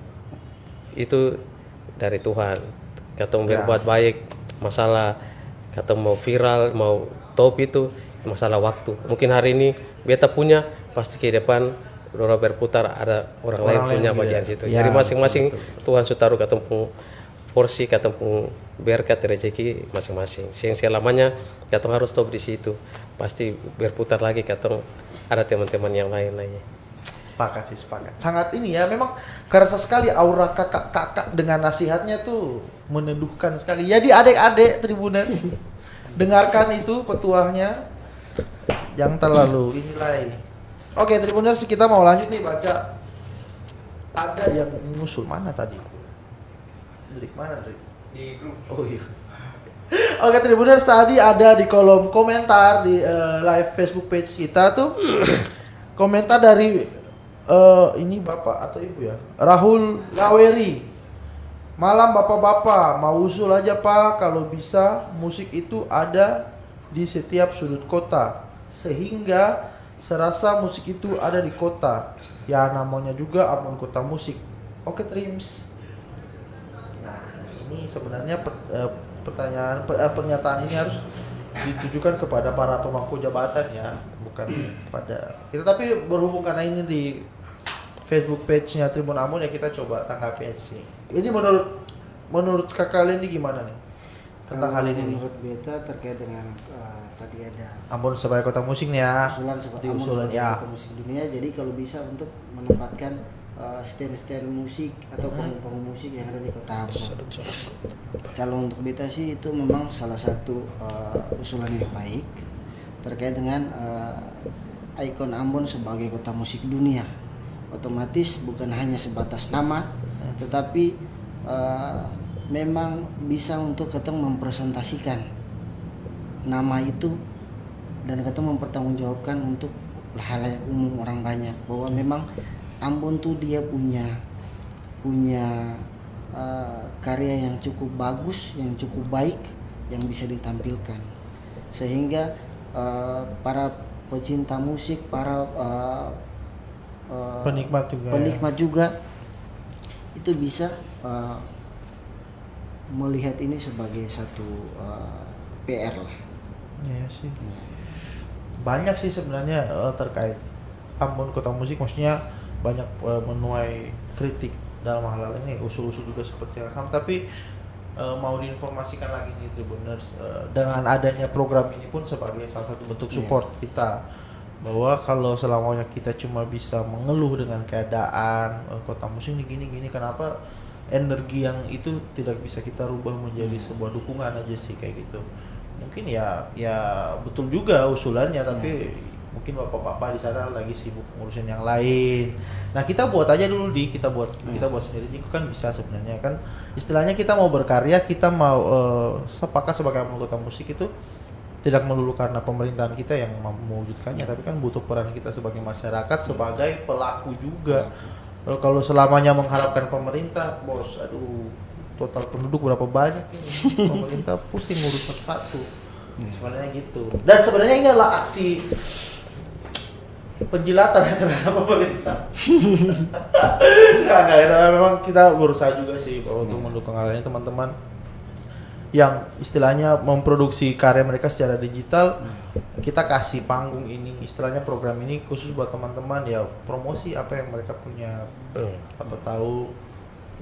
Speaker 2: itu dari Tuhan. Katong berbuat baik, masalah katong mau viral, mau top itu masalah waktu. Mungkin hari ini beta punya, pasti ke depan Dora berputar ada orang lain punya bagian situ. Jadi masing-masing Tuhan sudah taruh katong pun porsi, katong pun berkat rezeki masing-masing. Selamanya katong harus stop di situ. Pasti berputar lagi, katong ada teman-teman yang lain lagi.
Speaker 1: Sepakat. Sangat ini ya, memang kerasa sekali aura kakak-kakak dengan nasihatnya tuh meneduhkan sekali. Jadi adik-adik Tribuners dengarkan itu petuahnya, jangan terlalu inilah. Oke Tribuners, kita mau lanjut nih baca. Ada yang ngusul mana tadi? Dari mana, Drik?
Speaker 2: Di grup.
Speaker 1: Oh iya. Oke Tribuners, tadi ada di kolom komentar di live Facebook page kita tuh komentar dari ini bapak atau ibu ya, Rahul Laweri. Malam bapak-bapak, mau usul aja pak, kalau bisa musik itu ada di setiap sudut kota, sehingga serasa musik itu ada di kota. Ya namanya juga Ambon Kota Musik. Oke Trims. Nah ini sebenarnya pernyataan ini harus ditujukan kepada para pemangku jabatan ya, bukan pada kita. Tapi berhubung karena ini di Facebook page-nya Tribun Ambon ya, kita coba tanggapi aja sih. Ini menurut kakak kalian ini gimana nih tentang hal ini nih?
Speaker 3: Menurut beta terkait dengan tadi ada
Speaker 1: Ambon sebagai kota musik nih ya.
Speaker 3: usulan seperti Ambon
Speaker 1: Diusulan,
Speaker 3: sebagai
Speaker 1: ya.
Speaker 3: kota musik dunia. Jadi kalau bisa untuk menempatkan stand-stand musik atau panggung musik yang ada di kota Ambon. Kalau untuk beta sih itu memang salah satu usulan yang baik terkait dengan ikon Ambon sebagai kota musik dunia. Otomatis bukan hanya sebatas nama, tetapi memang bisa untuk kita mempresentasikan nama itu dan kita mempertanggungjawabkan untuk halayak umum orang banyak bahwa memang Ambon tuh dia punya karya yang cukup bagus, yang cukup baik, yang bisa ditampilkan, sehingga para pecinta musik, para penikmat juga itu bisa melihat ini sebagai satu PR lah.
Speaker 1: Iya sih. Banyak sih sebenarnya terkait Ambon Kota Musik, maksudnya banyak menuai kritik dalam hal ini, usul-usul juga seperti yang sama, tapi mau diinformasikan lagi nih Tribuners, dengan adanya program ini pun sebagai salah satu bentuk support kita, bahwa kalau selamanya kita cuma bisa mengeluh dengan keadaan Kota Musik ini gini-gini, kenapa energi yang itu tidak bisa kita rubah menjadi sebuah dukungan aja sih, kayak gitu. Mungkin ya betul juga usulannya, tapi mungkin bapak-bapak di sana lagi sibuk ngurusin yang lain. Nah, kita buat aja dulu kita buat sendiri itu kan bisa sebenarnya kan. Istilahnya kita mau berkarya, kita mau sepakat sebagai anggota musik itu tidak melulu karena pemerintahan kita yang mewujudkannya, tapi kan butuh peran kita sebagai masyarakat, sebagai pelaku juga. Kalau selamanya mengharapkan pemerintah, bos, aduh, total penduduk berapa banyak ini, pemerintah pusing ngurus satu. Sebenarnya gitu. Dan sebenarnya ini adalah aksi penjilatan terhadap pemerintah. Enggak, itu memang kita berusaha juga sih untuk mendukung hal ini, teman-teman yang istilahnya memproduksi karya mereka secara digital. Kita kasih panggung ini, istilahnya program ini khusus buat teman-teman ya, promosi apa yang mereka punya. Apa tahu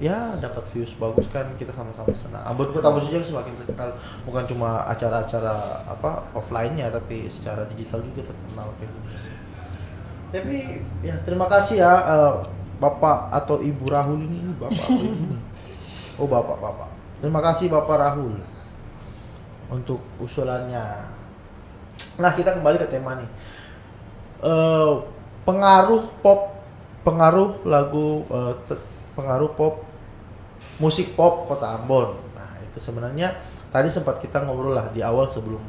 Speaker 1: ya dapat views bagus kan, kita sama-sama senang. Ambon Kota Musik juga semakin terkenal, bukan cuma acara-acara apa offline-nya, tapi secara digital juga terkenal kayak gitu sih. Tapi ya terima kasih ya Bapak atau Ibu Rahul ini, Bapak atau Ibu? Oh, Bapak. Terima kasih Bapak Rahul untuk usulannya. Nah, kita kembali ke tema nih. Pengaruh musik pop Kota Ambon. Nah, itu sebenarnya tadi sempat kita ngobrol lah di awal sebelum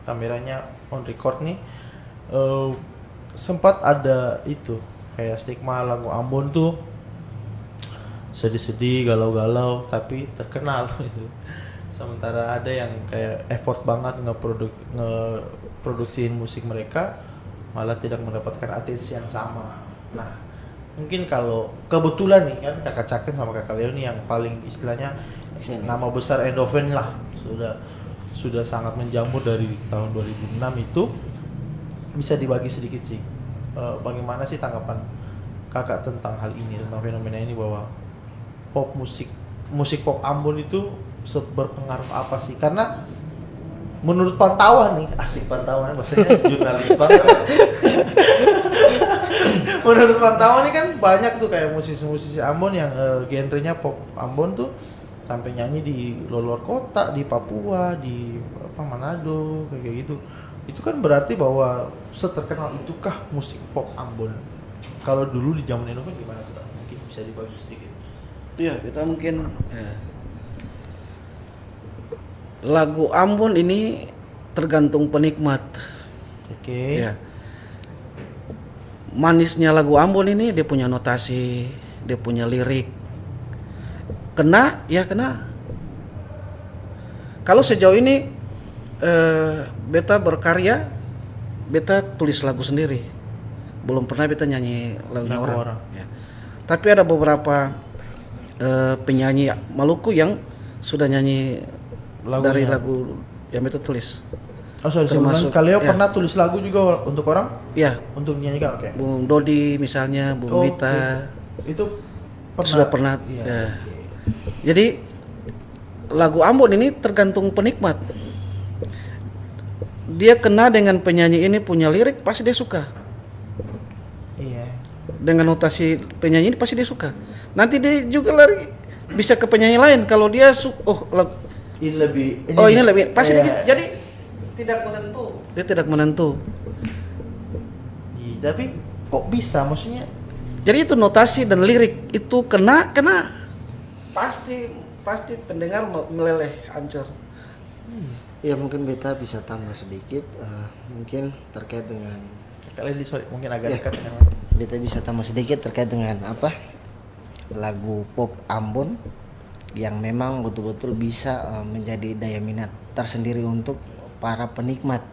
Speaker 1: kameranya on record nih. Sempat ada itu kayak stigma lagu Ambon tuh sedih-sedih, galau-galau, tapi terkenal gitu. Sementara ada yang kayak effort banget ngeproduksiin musik mereka, malah tidak mendapatkan atensi yang sama. Nah, mungkin kalau kebetulan nih kan Kakak Caken sama Kakak Leo nih yang paling istilahnya nama besar Endoven lah, sudah sangat menjamur dari tahun 2006 itu. Bisa dibagi sedikit sih, bagaimana sih tanggapan Kakak tentang hal ini, tentang fenomena ini, bahwa musik pop Ambon itu berpengaruh apa sih? Karena menurut pantauan nih, asik pantauan bahasanya jurnalis banget. Menurut pantauan nih kan banyak tuh kayak musisi-musisi Ambon yang genrenya pop Ambon tuh sampai nyanyi di luar kota, di Papua, di Manado kayak gitu. Itu kan berarti bahwa seterkenal itukah musik pop Ambon? Kalau dulu di zaman Endoven gimana tuh? Mungkin bisa dibagi sedikit.
Speaker 4: Iya, kita mungkin lagu Ambon ini tergantung penikmat.
Speaker 1: Oke.
Speaker 4: Ya. Manisnya lagu Ambon ini dia punya notasi, dia punya lirik. Kena. Kalau sejauh ini beta berkarya, beta tulis lagu sendiri. Belum pernah beta nyanyi lagunya orang. Ya. Tapi ada beberapa penyanyi Maluku yang sudah nyanyi dari lagu yang beta tulis.
Speaker 1: Oh, termasuk Kaleo ya. Pernah tulis lagu juga untuk orang?
Speaker 4: Ya.
Speaker 1: Untuk nyanyikan, oke.
Speaker 4: Bung Dodi misalnya, Bung Wita.
Speaker 1: Itu pernah.
Speaker 4: Sudah pernah.
Speaker 1: Iya.
Speaker 4: Ya. Jadi lagu Ambon ini tergantung penikmat. Dia kena dengan penyanyi ini punya lirik, pasti dia suka.
Speaker 1: Iya.
Speaker 4: Dengan notasi penyanyi ini pasti dia suka. Nanti dia juga lari bisa ke penyanyi lain kalau dia
Speaker 1: ini lebih
Speaker 4: pasti dia, jadi tidak menentu. Dia tidak menentu.
Speaker 1: Iya, tapi kok bisa maksudnya?
Speaker 4: Jadi itu notasi dan lirik itu kena pasti pendengar meleleh, hancur.
Speaker 3: Ya mungkin beta bisa tambah sedikit, mungkin terkait dengan
Speaker 1: mungkin agak dekat dengan
Speaker 3: beta bisa tambah sedikit terkait dengan apa lagu pop Ambon. yang memang betul-betul bisa menjadi daya minat tersendiri untuk para penikmat.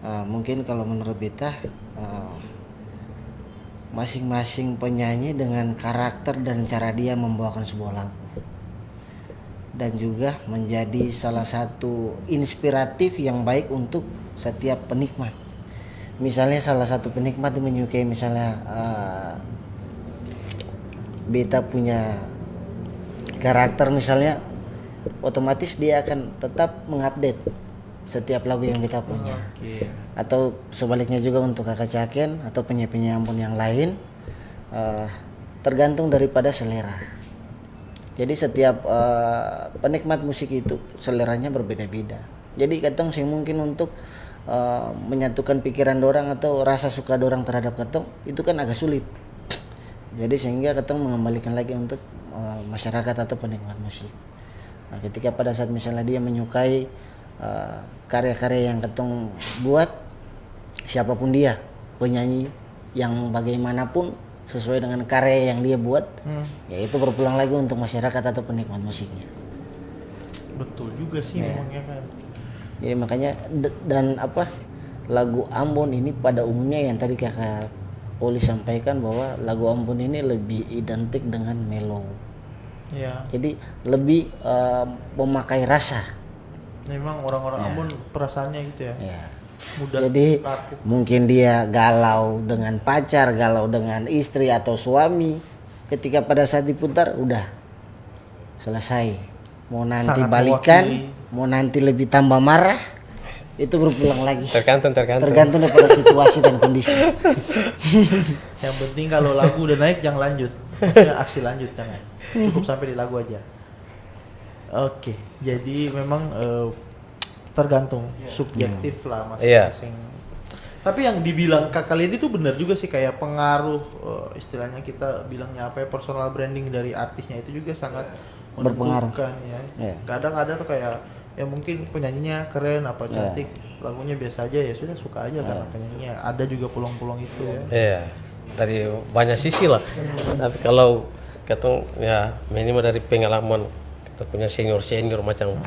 Speaker 3: Mungkin kalau menurut beta masing-masing penyanyi dengan karakter dan cara dia membawakan sebuah lagu, dan juga menjadi salah satu inspiratif yang baik untuk setiap penikmat. Misalnya salah satu penikmat menyukai misalnya beta punya karakter misalnya, otomatis dia akan tetap mengupdate setiap lagu yang beta punya. Atau sebaliknya juga untuk Kakak Caken atau penyanyi Ambon yang lain, tergantung daripada selera. Jadi setiap penikmat musik itu seleranya berbeda-beda. Jadi katong sih mungkin untuk menyatukan pikiran dorang atau rasa suka dorang terhadap katong itu kan agak sulit. Jadi sehingga katong mengembalikan lagi untuk masyarakat atau penikmat musik. Nah, ketika pada saat misalnya dia menyukai karya-karya yang katong buat, siapapun dia, penyanyi yang bagaimanapun sesuai dengan karya yang dia buat, ya itu berpulang lagi untuk masyarakat atau penikmat musiknya.
Speaker 1: Betul juga sih memangnya kan.
Speaker 3: Jadi makanya dan lagu Ambon ini pada umumnya yang tadi Kakak Poli sampaikan bahwa lagu Ambon ini lebih identik dengan mellow.
Speaker 1: Ya.
Speaker 3: Jadi lebih memakai rasa.
Speaker 1: Memang orang-orang Ambon perasaannya gitu ya.
Speaker 3: Ya.
Speaker 1: Mudah.
Speaker 3: Jadi
Speaker 1: kaku.
Speaker 3: mungkin dia galau dengan pacar, galau dengan istri atau suami. Ketika pada saat diputar udah selesai. Mau nanti
Speaker 1: Sangat
Speaker 3: balikan,
Speaker 1: mewakili.
Speaker 3: mau nanti lebih tambah marah, itu berpulang lagi.
Speaker 2: Tergantung.
Speaker 3: Daripada situasi dan kondisi.
Speaker 1: Yang penting kalau lagu udah naik jangan lanjut. Maksudnya aksi lanjut jangan. Cukup sampai di lagu aja. Oke, jadi memang tergantung subjektif lah masing-masing. Tapi yang dibilang Kakak Ledi itu benar juga sih, kayak pengaruh istilahnya kita bilangnya apa ya, personal branding dari artisnya itu juga sangat
Speaker 3: Berpengaruh.
Speaker 1: menentukan ya.
Speaker 3: Iya.
Speaker 1: Kadang ada tuh kayak ya mungkin penyanyinya keren apa cantik, lagunya biasa aja ya sudah suka aja karena penyanyinya. Ada juga peluang-peluang itu ya.
Speaker 2: Iya, dari banyak sisi lah. Tapi kalau ketemu ya minimal dari pengalaman kita punya senior macam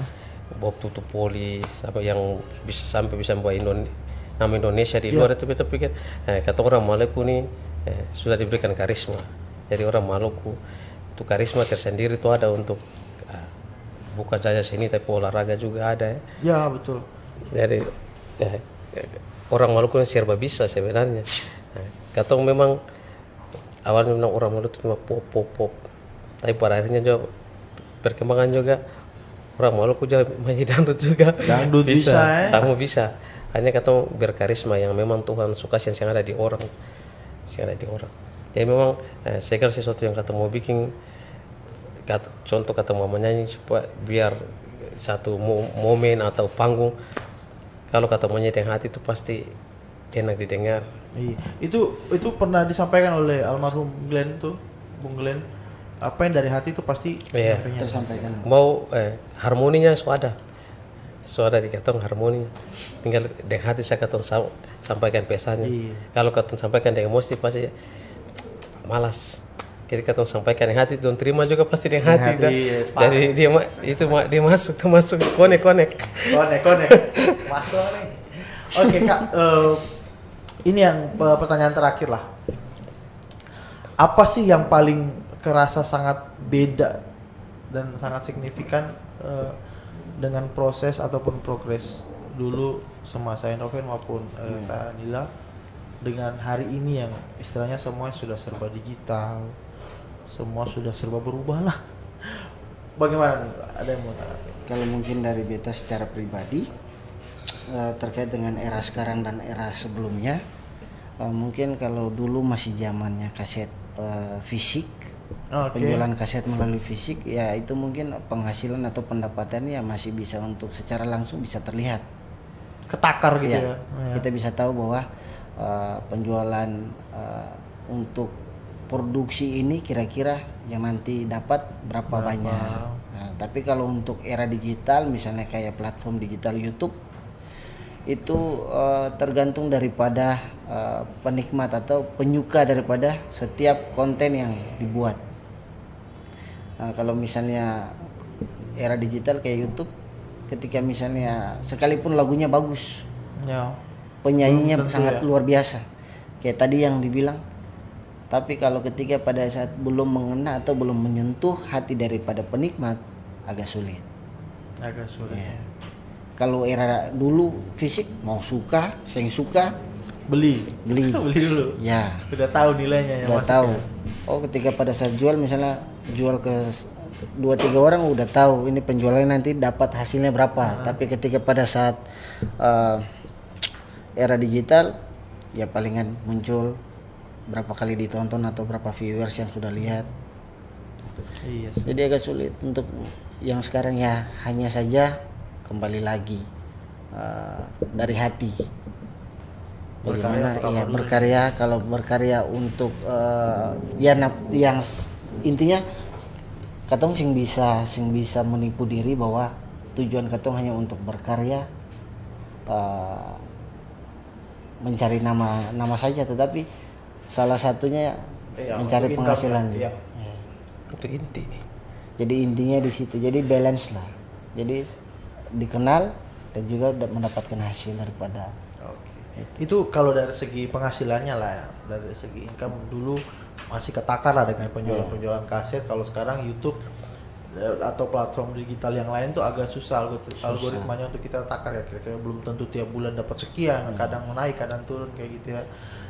Speaker 2: Bob Tutu Poli yang sampai bisa membawa nama Indonesia di luar itu kita pikir kata orang Maluku nih sudah diberikan karisma. Jadi orang Maluku itu karisma tersendiri itu ada untuk bukan saja seni tapi olahraga juga ada ya.
Speaker 1: Ya betul.
Speaker 2: Jadi orang Maluku serba bisa sebenarnya. Katong memang awalnya memang orang Maluku cuma pop. Tapi pada akhirnya juga perkembangan juga orang Maluku juga main dangdut juga.
Speaker 1: Dangdut bisa
Speaker 2: Sama bisa. Hanya katong berkarisma yang memang Tuhan suka yang ada di orang. Jadi memang segala sesuatu yang katong mau bikin, contoh katong mau menyanyi supaya biar satu momen atau panggung, kalau katong menyanyi dengan hati itu pasti enak didengar.
Speaker 1: Iya. Itu pernah disampaikan oleh almarhum Glenn tuh, Bung Glenn. Apa yang dari hati itu pasti nyampainya.
Speaker 3: Tersampaikan.
Speaker 2: Mau harmoninya suada di katong harmoninya. Tinggal dengan hati saya katong sampaikan pesannya.
Speaker 1: Iya.
Speaker 2: Kalau katong sampaikan dengan emosi pasti malas. Jadi katong sampaikan dengan hati, don terima juga pasti dengan hati.
Speaker 1: Yes,
Speaker 2: Jadi dia masuk konek.
Speaker 1: Konek. Masuk nih. Oke Kak, ini yang pertanyaan terakhir lah. Apa sih yang paling kerasa sangat beda dan sangat signifikan dengan proses ataupun progres dulu semasa Enoven maupun Kak Nila dengan hari ini yang istilahnya semua sudah serba digital, semua sudah serba berubah lah. Bagaimana nih? Ada yang mau tanya?
Speaker 3: Kalau mungkin dari beta secara pribadi terkait dengan era sekarang dan era sebelumnya, mungkin kalau dulu masih zamannya kaset fisik, penjualan kaset melalui fisik, ya itu mungkin penghasilan atau pendapatannya masih bisa untuk secara langsung bisa terlihat,
Speaker 1: Ketakar gitu ya.
Speaker 3: Kita bisa tahu bahwa penjualan untuk produksi ini kira-kira yang nanti dapat berapa banyak. Nah, tapi kalau untuk era digital, misalnya kayak platform digital YouTube, itu tergantung daripada penikmat atau penyuka daripada setiap konten yang dibuat. Kalau misalnya era digital kayak YouTube, ketika misalnya sekalipun lagunya bagus,
Speaker 1: Ya.
Speaker 3: penyanyinya
Speaker 1: Belum tentu
Speaker 3: sangat
Speaker 1: ya.
Speaker 3: luar biasa, kayak tadi yang dibilang, tapi kalau ketika pada saat belum mengena atau belum menyentuh hati daripada penikmat, agak sulit.
Speaker 1: Agak sulit.
Speaker 3: Ya. Kalau era dulu fisik mau suka, saya suka
Speaker 1: Beli.
Speaker 3: beli,
Speaker 1: Beli dulu.
Speaker 3: ya
Speaker 1: Udah tahu nilainya yang
Speaker 3: udah
Speaker 1: masuk
Speaker 3: tahu.
Speaker 1: ya.
Speaker 3: Oh, ketika pada saat jual misalnya jual ke 2-3 orang udah tahu ini penjualannya nanti dapat hasilnya berapa. Tapi ketika pada saat era digital ya palingan muncul berapa kali ditonton atau berapa viewers yang sudah lihat.
Speaker 1: Iya sih.
Speaker 3: Jadi agak sulit untuk yang sekarang ya hanya saja kembali lagi dari hati.
Speaker 1: Berkarya
Speaker 3: Bagaimana
Speaker 1: untuk apa
Speaker 3: ya
Speaker 1: dulu?
Speaker 3: berkarya, kalau berkarya untuk yang intinya katong sing bisa menipu diri bahwa tujuan katong hanya untuk berkarya, mencari nama saja, tetapi salah satunya
Speaker 1: Iya,
Speaker 3: mencari
Speaker 1: untuk income,
Speaker 3: penghasilan.
Speaker 1: iya.
Speaker 3: Ya.
Speaker 2: Itu inti.
Speaker 3: Jadi intinya di situ. Jadi balance lah. Jadi dikenal dan juga mendapatkan hasil daripada.
Speaker 1: Oke. Itu kalau dari segi penghasilannya lah ya. Dari segi income dulu masih ketakar lah dengan penjualan kaset. Kalau sekarang YouTube atau platform digital yang lain tuh agak susah algoritmanya untuk kita takar ya, kira-kira belum tentu tiap bulan dapat sekian, kadang naik kadang turun kayak gitu ya.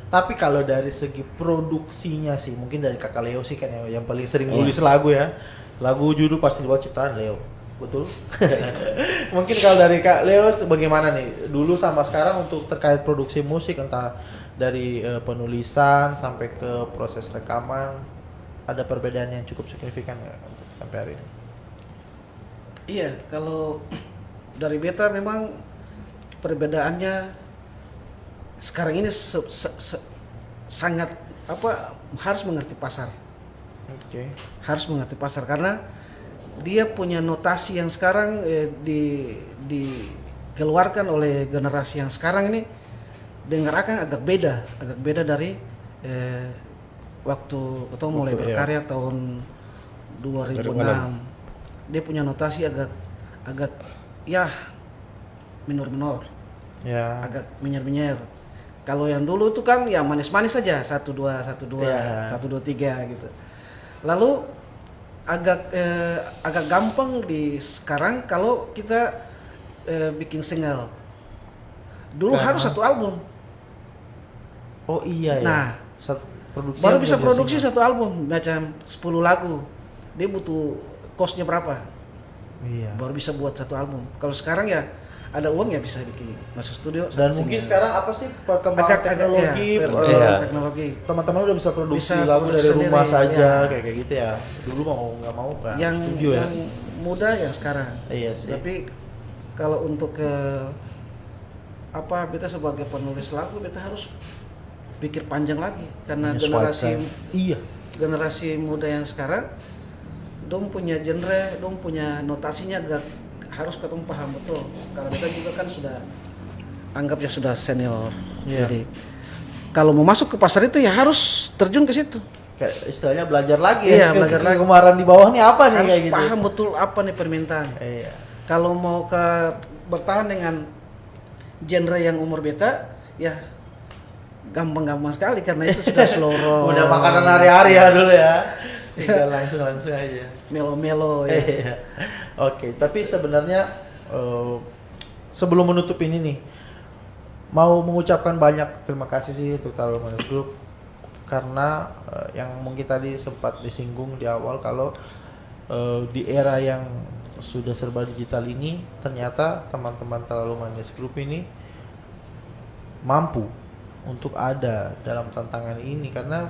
Speaker 1: Tapi kalau dari segi produksinya sih mungkin dari Kakak Leo sih kan yang paling sering nulis lagu ya. Lagu judul pasti dibuat ciptaan Leo. Betul? Mungkin kalau dari Kak Leo bagaimana nih dulu sama sekarang untuk terkait produksi musik, entah dari penulisan sampai ke proses rekaman, ada perbedaan yang cukup signifikan nggak untuk sampai hari ini?
Speaker 4: Iya, kalau dari beta memang perbedaannya sekarang ini sangat harus mengerti pasar.
Speaker 1: Oke.
Speaker 4: Harus mengerti pasar karena dia punya notasi yang sekarang dikeluarkan oleh generasi yang sekarang ini dengarkan agak beda dari waktu kita mulai berkarya tahun 2006. Dia punya notasi agak ya minor,
Speaker 1: Ya.
Speaker 4: agak menyer-menyer. Kalau yang dulu itu kan ya manis-manis saja 1-2
Speaker 1: Ya.
Speaker 4: 1-2-3 gitu. Lalu agak gampang di sekarang kalau kita bikin single. Dulu
Speaker 1: Karena-
Speaker 4: harus satu album.
Speaker 1: Oh iya ya.
Speaker 4: Nah,
Speaker 1: Produksi
Speaker 4: baru
Speaker 1: yang
Speaker 4: bisa
Speaker 1: udah
Speaker 4: produksi
Speaker 1: single.
Speaker 4: satu album macam 10 lagu. Dia butuh cost-nya berapa?
Speaker 1: Iya.
Speaker 4: Baru bisa buat satu album. Kalau sekarang ya ada uang ya bisa bikin masuk studio.
Speaker 1: Dan
Speaker 4: satu
Speaker 1: mungkin
Speaker 4: single.
Speaker 1: sekarang apa sih perkembangan teknologi?
Speaker 2: Iya.
Speaker 4: Teknologi.
Speaker 1: Teman-teman udah bisa produksi
Speaker 4: Bisa
Speaker 1: lagu dari
Speaker 4: produksi
Speaker 1: rumah
Speaker 4: sendiri,
Speaker 1: saja
Speaker 4: ya.
Speaker 1: kayak gitu ya. Dulu mau nggak mau kan
Speaker 4: yang
Speaker 1: studio ya.
Speaker 4: yang muda yang sekarang.
Speaker 1: Iya sih.
Speaker 4: Tapi kalau untuk beta sebagai penulis lagu beta harus pikir panjang lagi karena
Speaker 1: Menyesuaikan. Iya.
Speaker 4: generasi muda yang sekarang dong punya genre, dong punya notasinya harus ketemu paham betul. Kalau beta juga kan sudah anggapnya sudah senior.
Speaker 1: Iya.
Speaker 4: Jadi kalau mau masuk ke pasar itu ya harus terjun ke situ.
Speaker 1: Kayak istilahnya belajar lagi
Speaker 4: Iya,
Speaker 1: ya.
Speaker 4: belajar lagi.
Speaker 1: Kemarin di bawah nih apa nih
Speaker 4: Harus
Speaker 1: kayak gitu.
Speaker 4: paham betul apa nih permintaan.
Speaker 1: Iya.
Speaker 4: Kalau mau bertahan dengan genre yang umur beta, ya gampang-gampang sekali karena itu sudah slow roll.
Speaker 1: Udah makanan hari-hari ya dulu ya. Tinggal langsung aja.
Speaker 4: Melo-melo ya.
Speaker 1: Iya. Oke, tapi sebenarnya sebelum menutup ini nih, mau mengucapkan banyak terima kasih sih untuk Talal Manis Group karena yang mungkin tadi sempat disinggung di awal kalau di era yang sudah serba digital ini ternyata teman-teman Terlalu Manis Group ini mampu untuk ada dalam tantangan ini karena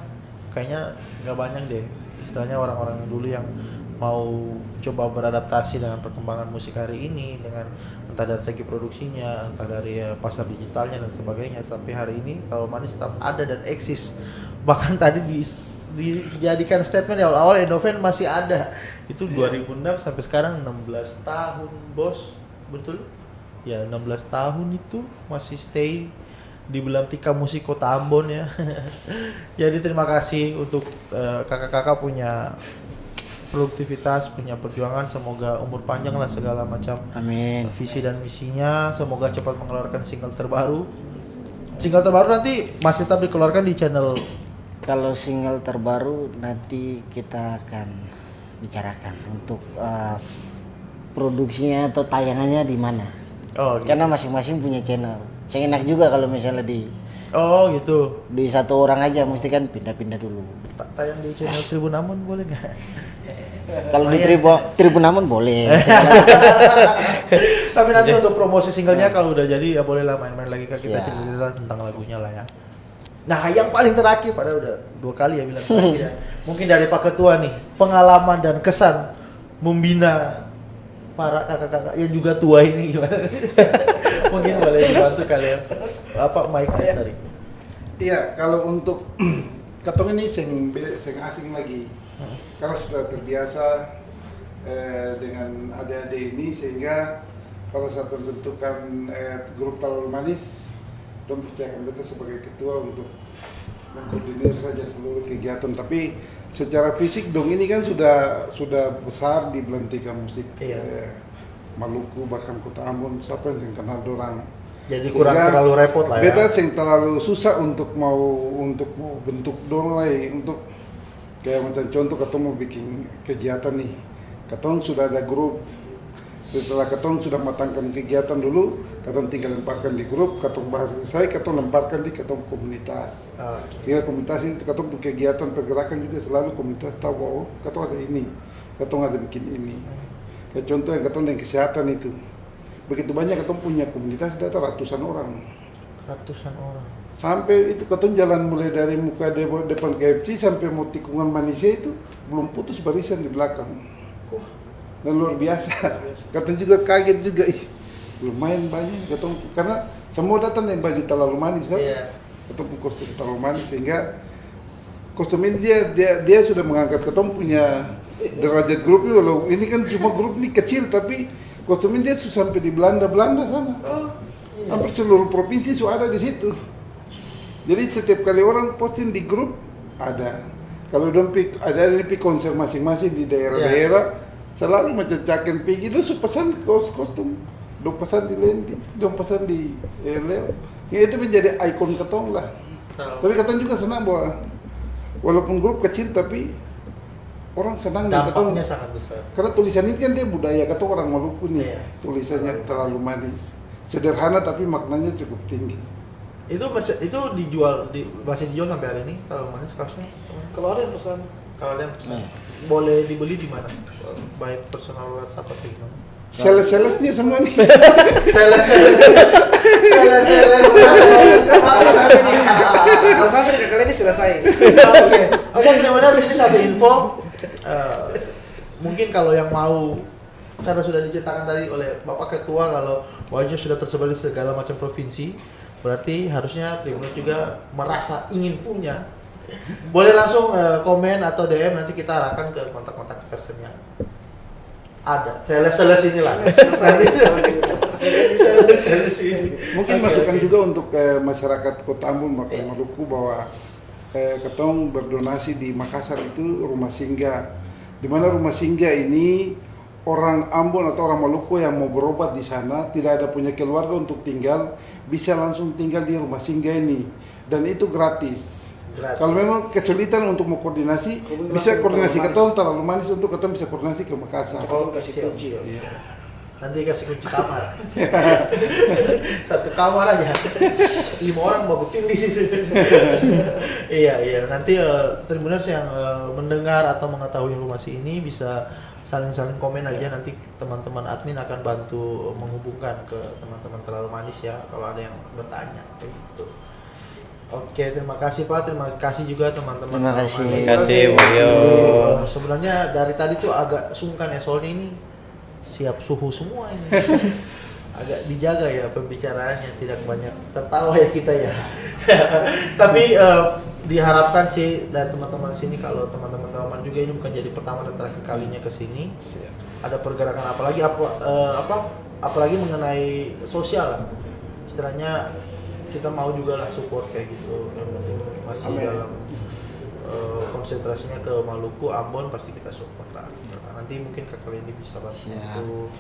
Speaker 1: kayaknya nggak banyak deh istilahnya orang-orang dulu yang mau coba beradaptasi dengan perkembangan musik hari ini dengan entah dari segi produksinya, entah dari pasar digitalnya dan sebagainya. Tapi hari ini Terlalu Manis tetap ada dan eksis. Bahkan tadi dijadikan statement di awal-awal Endoven masih ada. Itu 2006 sampai sekarang 16 tahun, Bos. Betul? Ya, 16 tahun itu masih stay di Belantika Musik Kota Ambon ya. Jadi terima kasih untuk kakak-kakak punya produktivitas, punya perjuangan, semoga umur panjang lah segala macam
Speaker 3: Amin.
Speaker 1: visi dan misinya, semoga cepat mengeluarkan single terbaru. Single terbaru nanti masih tetap dikeluarkan di channel.
Speaker 3: Kalau single terbaru nanti kita akan bicarakan untuk produksinya atau tayangannya di mana.
Speaker 1: Oh gitu.
Speaker 3: Karena masing-masing punya channel. Saya enak juga kalau misalnya
Speaker 1: Oh gitu.
Speaker 3: di satu orang aja, mesti kan pindah-pindah dulu.
Speaker 1: Tayang di channel Tribun Amun boleh nggak?
Speaker 3: Kalau di Tribun Amun boleh.
Speaker 1: Tapi nanti untuk promosi singlenya kalau udah jadi ya bolehlah main-main lagi ke kita
Speaker 3: Siap.
Speaker 1: cerita tentang lagunya lah ya. Nah yang paling terakhir, padahal udah 2 kali ya bilang terakhir ya. Mungkin dari Pak Ketua nih, pengalaman dan kesan membina para kakak-kakak yang juga tua ini gimana? Mungkin boleh dibantu kalian. Apa Mike tadi?
Speaker 5: Iya, kalau untuk katong ini sing asing lagi, karena sudah terbiasa dengan adik-adik ini, sehingga pada saat pembentukan grup Talalu Manis, dong percayakan beta sebagai ketua untuk mengkoordinir saja seluruh kegiatan. Tapi secara fisik dong ini kan sudah besar di belantika musik Maluku, bahkan Kota Ambon, siapa yang kenal dorang.
Speaker 1: Jadi kurang terlalu repot lah ya.
Speaker 5: Beta sing terlalu susah untuk mau bentuk dorang lagi, untuk kayak macam contoh ketong mau bikin kegiatan nih, ketong sudah ada grup. Setelah ketong sudah matangkan kegiatan dulu, ketong tinggal lemparkan di grup, ketong bahas selesai, ketong lemparkan di ketong komunitas. Sehingga komunitas itu ketong kegiatan pergerakan juga selalu komunitas tahu bahwa ketong ada ini, ketong ada bikin ini. Kayak contoh yang ketong yang kesehatan itu, begitu banyak ketong punya komunitas, data ratusan orang.
Speaker 1: Ratusan orang.
Speaker 5: Sampai itu ketong jalan mulai dari muka depan KFC sampai mau tikungan Manisya itu belum putus barisan di belakang. Dan luar biasa. Katanya juga kaget juga, lumayan banyak ketong, karena semua datang yang baju Talalu Manis, ketong kostum Talalu Manis, sehingga kostum ini dia sudah mengangkat ketong punya derajat grup ini. Walau ini kan cuma grup ini kecil, tapi kostum ini dia sudah sampai di Belanda sana. Hampir seluruh provinsi sudah ada di situ. Jadi setiap kali orang posting di grup ada. Kalau dong ada di konser masing-masing di daerah-daerah, selalu macam caken pergi, dong pesan kostum, dong pesan di Lendi, dong pesan di Leo. Ya itu menjadi ikon ketong lah. Tapi ketong juga senang bahwa walaupun grup kecil tapi orang senang nih ketong.
Speaker 1: Dampaknya sangat besar.
Speaker 5: Karena tulisan ini kan dia budaya ketong orang Maluku nih. Tulisannya Talalu Manis. Sederhana tapi maknanya cukup tinggi.
Speaker 1: Itu dijual masih dijual sampai hari ini Talalu Manis kaosnya.
Speaker 4: Kalau ada yang pesan,
Speaker 1: Kalau ada yang pesan, boleh dibeli di mana? Baik personal WhatsApp atau gimana?
Speaker 5: Sales-salesnya semua nih.
Speaker 1: Sales.
Speaker 4: kalau sampai di kali ini selesai.
Speaker 1: Oke, sebenarnya ini satu info. Mungkin kalau yang mau, karena sudah diceritakan tadi oleh Bapak Ketua kalau wajah sudah tersebar di segala macam provinsi, berarti harusnya Tribuners juga merasa ingin punya. Boleh langsung komen atau DM, nanti kita arahkan ke kontak-kontak personnya. Ada sales inilah.
Speaker 5: Mungkin masukan juga untuk masyarakat Kota Ambon, Maluku, bahwa ketong berdonasi di Makassar itu rumah singgah. Di mana rumah singgah ini orang Ambon atau orang Maluku yang mau berobat di sana, tidak ada punya keluarga untuk tinggal, bisa langsung tinggal di rumah singgah ini, dan itu gratis. Kalau memang kesulitan untuk mau koordinasi, bisa koordinasi ketong Talalu Manis untuk ketong bisa koordinasi ke Makassar.
Speaker 4: Oh, kasih kunci.
Speaker 1: Nanti kasih kunci kamar. Satu kamar aja. 5 orang babutin di situ. Iya. Nanti Tribuners yang mendengar atau mengetahui informasi ini bisa saling-saling komen aja, nanti teman-teman admin akan bantu menghubungkan ke teman-teman Talalu Manis ya kalau ada yang bertanya gitu. Oke, terima kasih Pak, terima kasih juga teman-teman.
Speaker 3: Terima kasih.
Speaker 2: Terima kasih, Mario.
Speaker 1: Sebenarnya dari tadi tuh agak sungkan ya, soalnya ini siap suhu semua ini. Agak dijaga ya pembicaraannya, tidak banyak tertawa ya kita ya. Tapi diharapkan sih dari teman-teman sini, kalau teman-teman Talaman juga ini bukan jadi pertama dan terakhir kalinya ke sini. Ada pergerakan apalagi mengenai sosial lah. Istilahnya kita mau juga lah support kayak gitu, yang penting masih dalam konsentrasinya ke Maluku, Ambon pasti kita support lah. Nanti mungkin Kakak ini bisa bantu.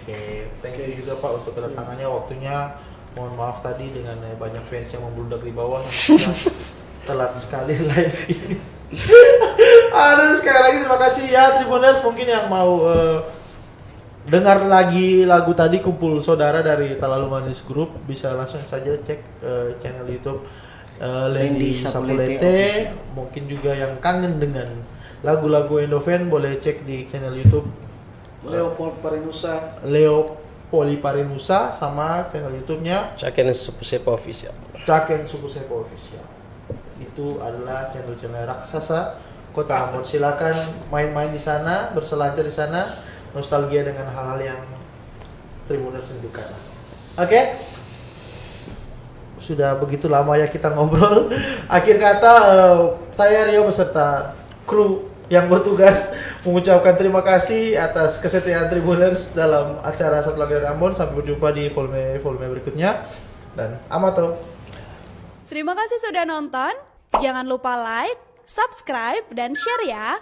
Speaker 1: Oke, thank you juga Pak untuk kedatangannya, waktunya. Mohon maaf tadi dengan banyak fans yang membludak di bawah yang kita telat sekali live ini. Aduh, sekali lagi terima kasih ya Tribuners. Mungkin yang mau dengar lagi lagu tadi Kumpul Saudara dari Talalu Manis Group bisa langsung saja cek channel YouTube Lendi Sapulete. Mungkin juga yang kangen dengan lagu-lagu Endoven boleh cek di channel YouTube
Speaker 4: Leopold Parinusa.
Speaker 1: Leo Poli Parinusa sama channel YouTube-nya
Speaker 2: Caken Sepa Official.
Speaker 1: Caken Suku Sepa Official. Itu adalah channel-channel raksasa Kota Ambon. Silakan main-main di sana, berselancar di sana, nostalgia dengan hal-hal yang Tribuners rindukan. Oke? Sudah begitu lama ya kita ngobrol. Akhir kata saya Rio beserta kru yang bertugas mengucapkan terima kasih atas kesetiaan Tribuners dalam acara Satu Lagu dari Ambon. Sampai berjumpa di volume berikutnya dan Amato.
Speaker 6: Terima kasih sudah nonton. Jangan lupa like, subscribe, dan share ya.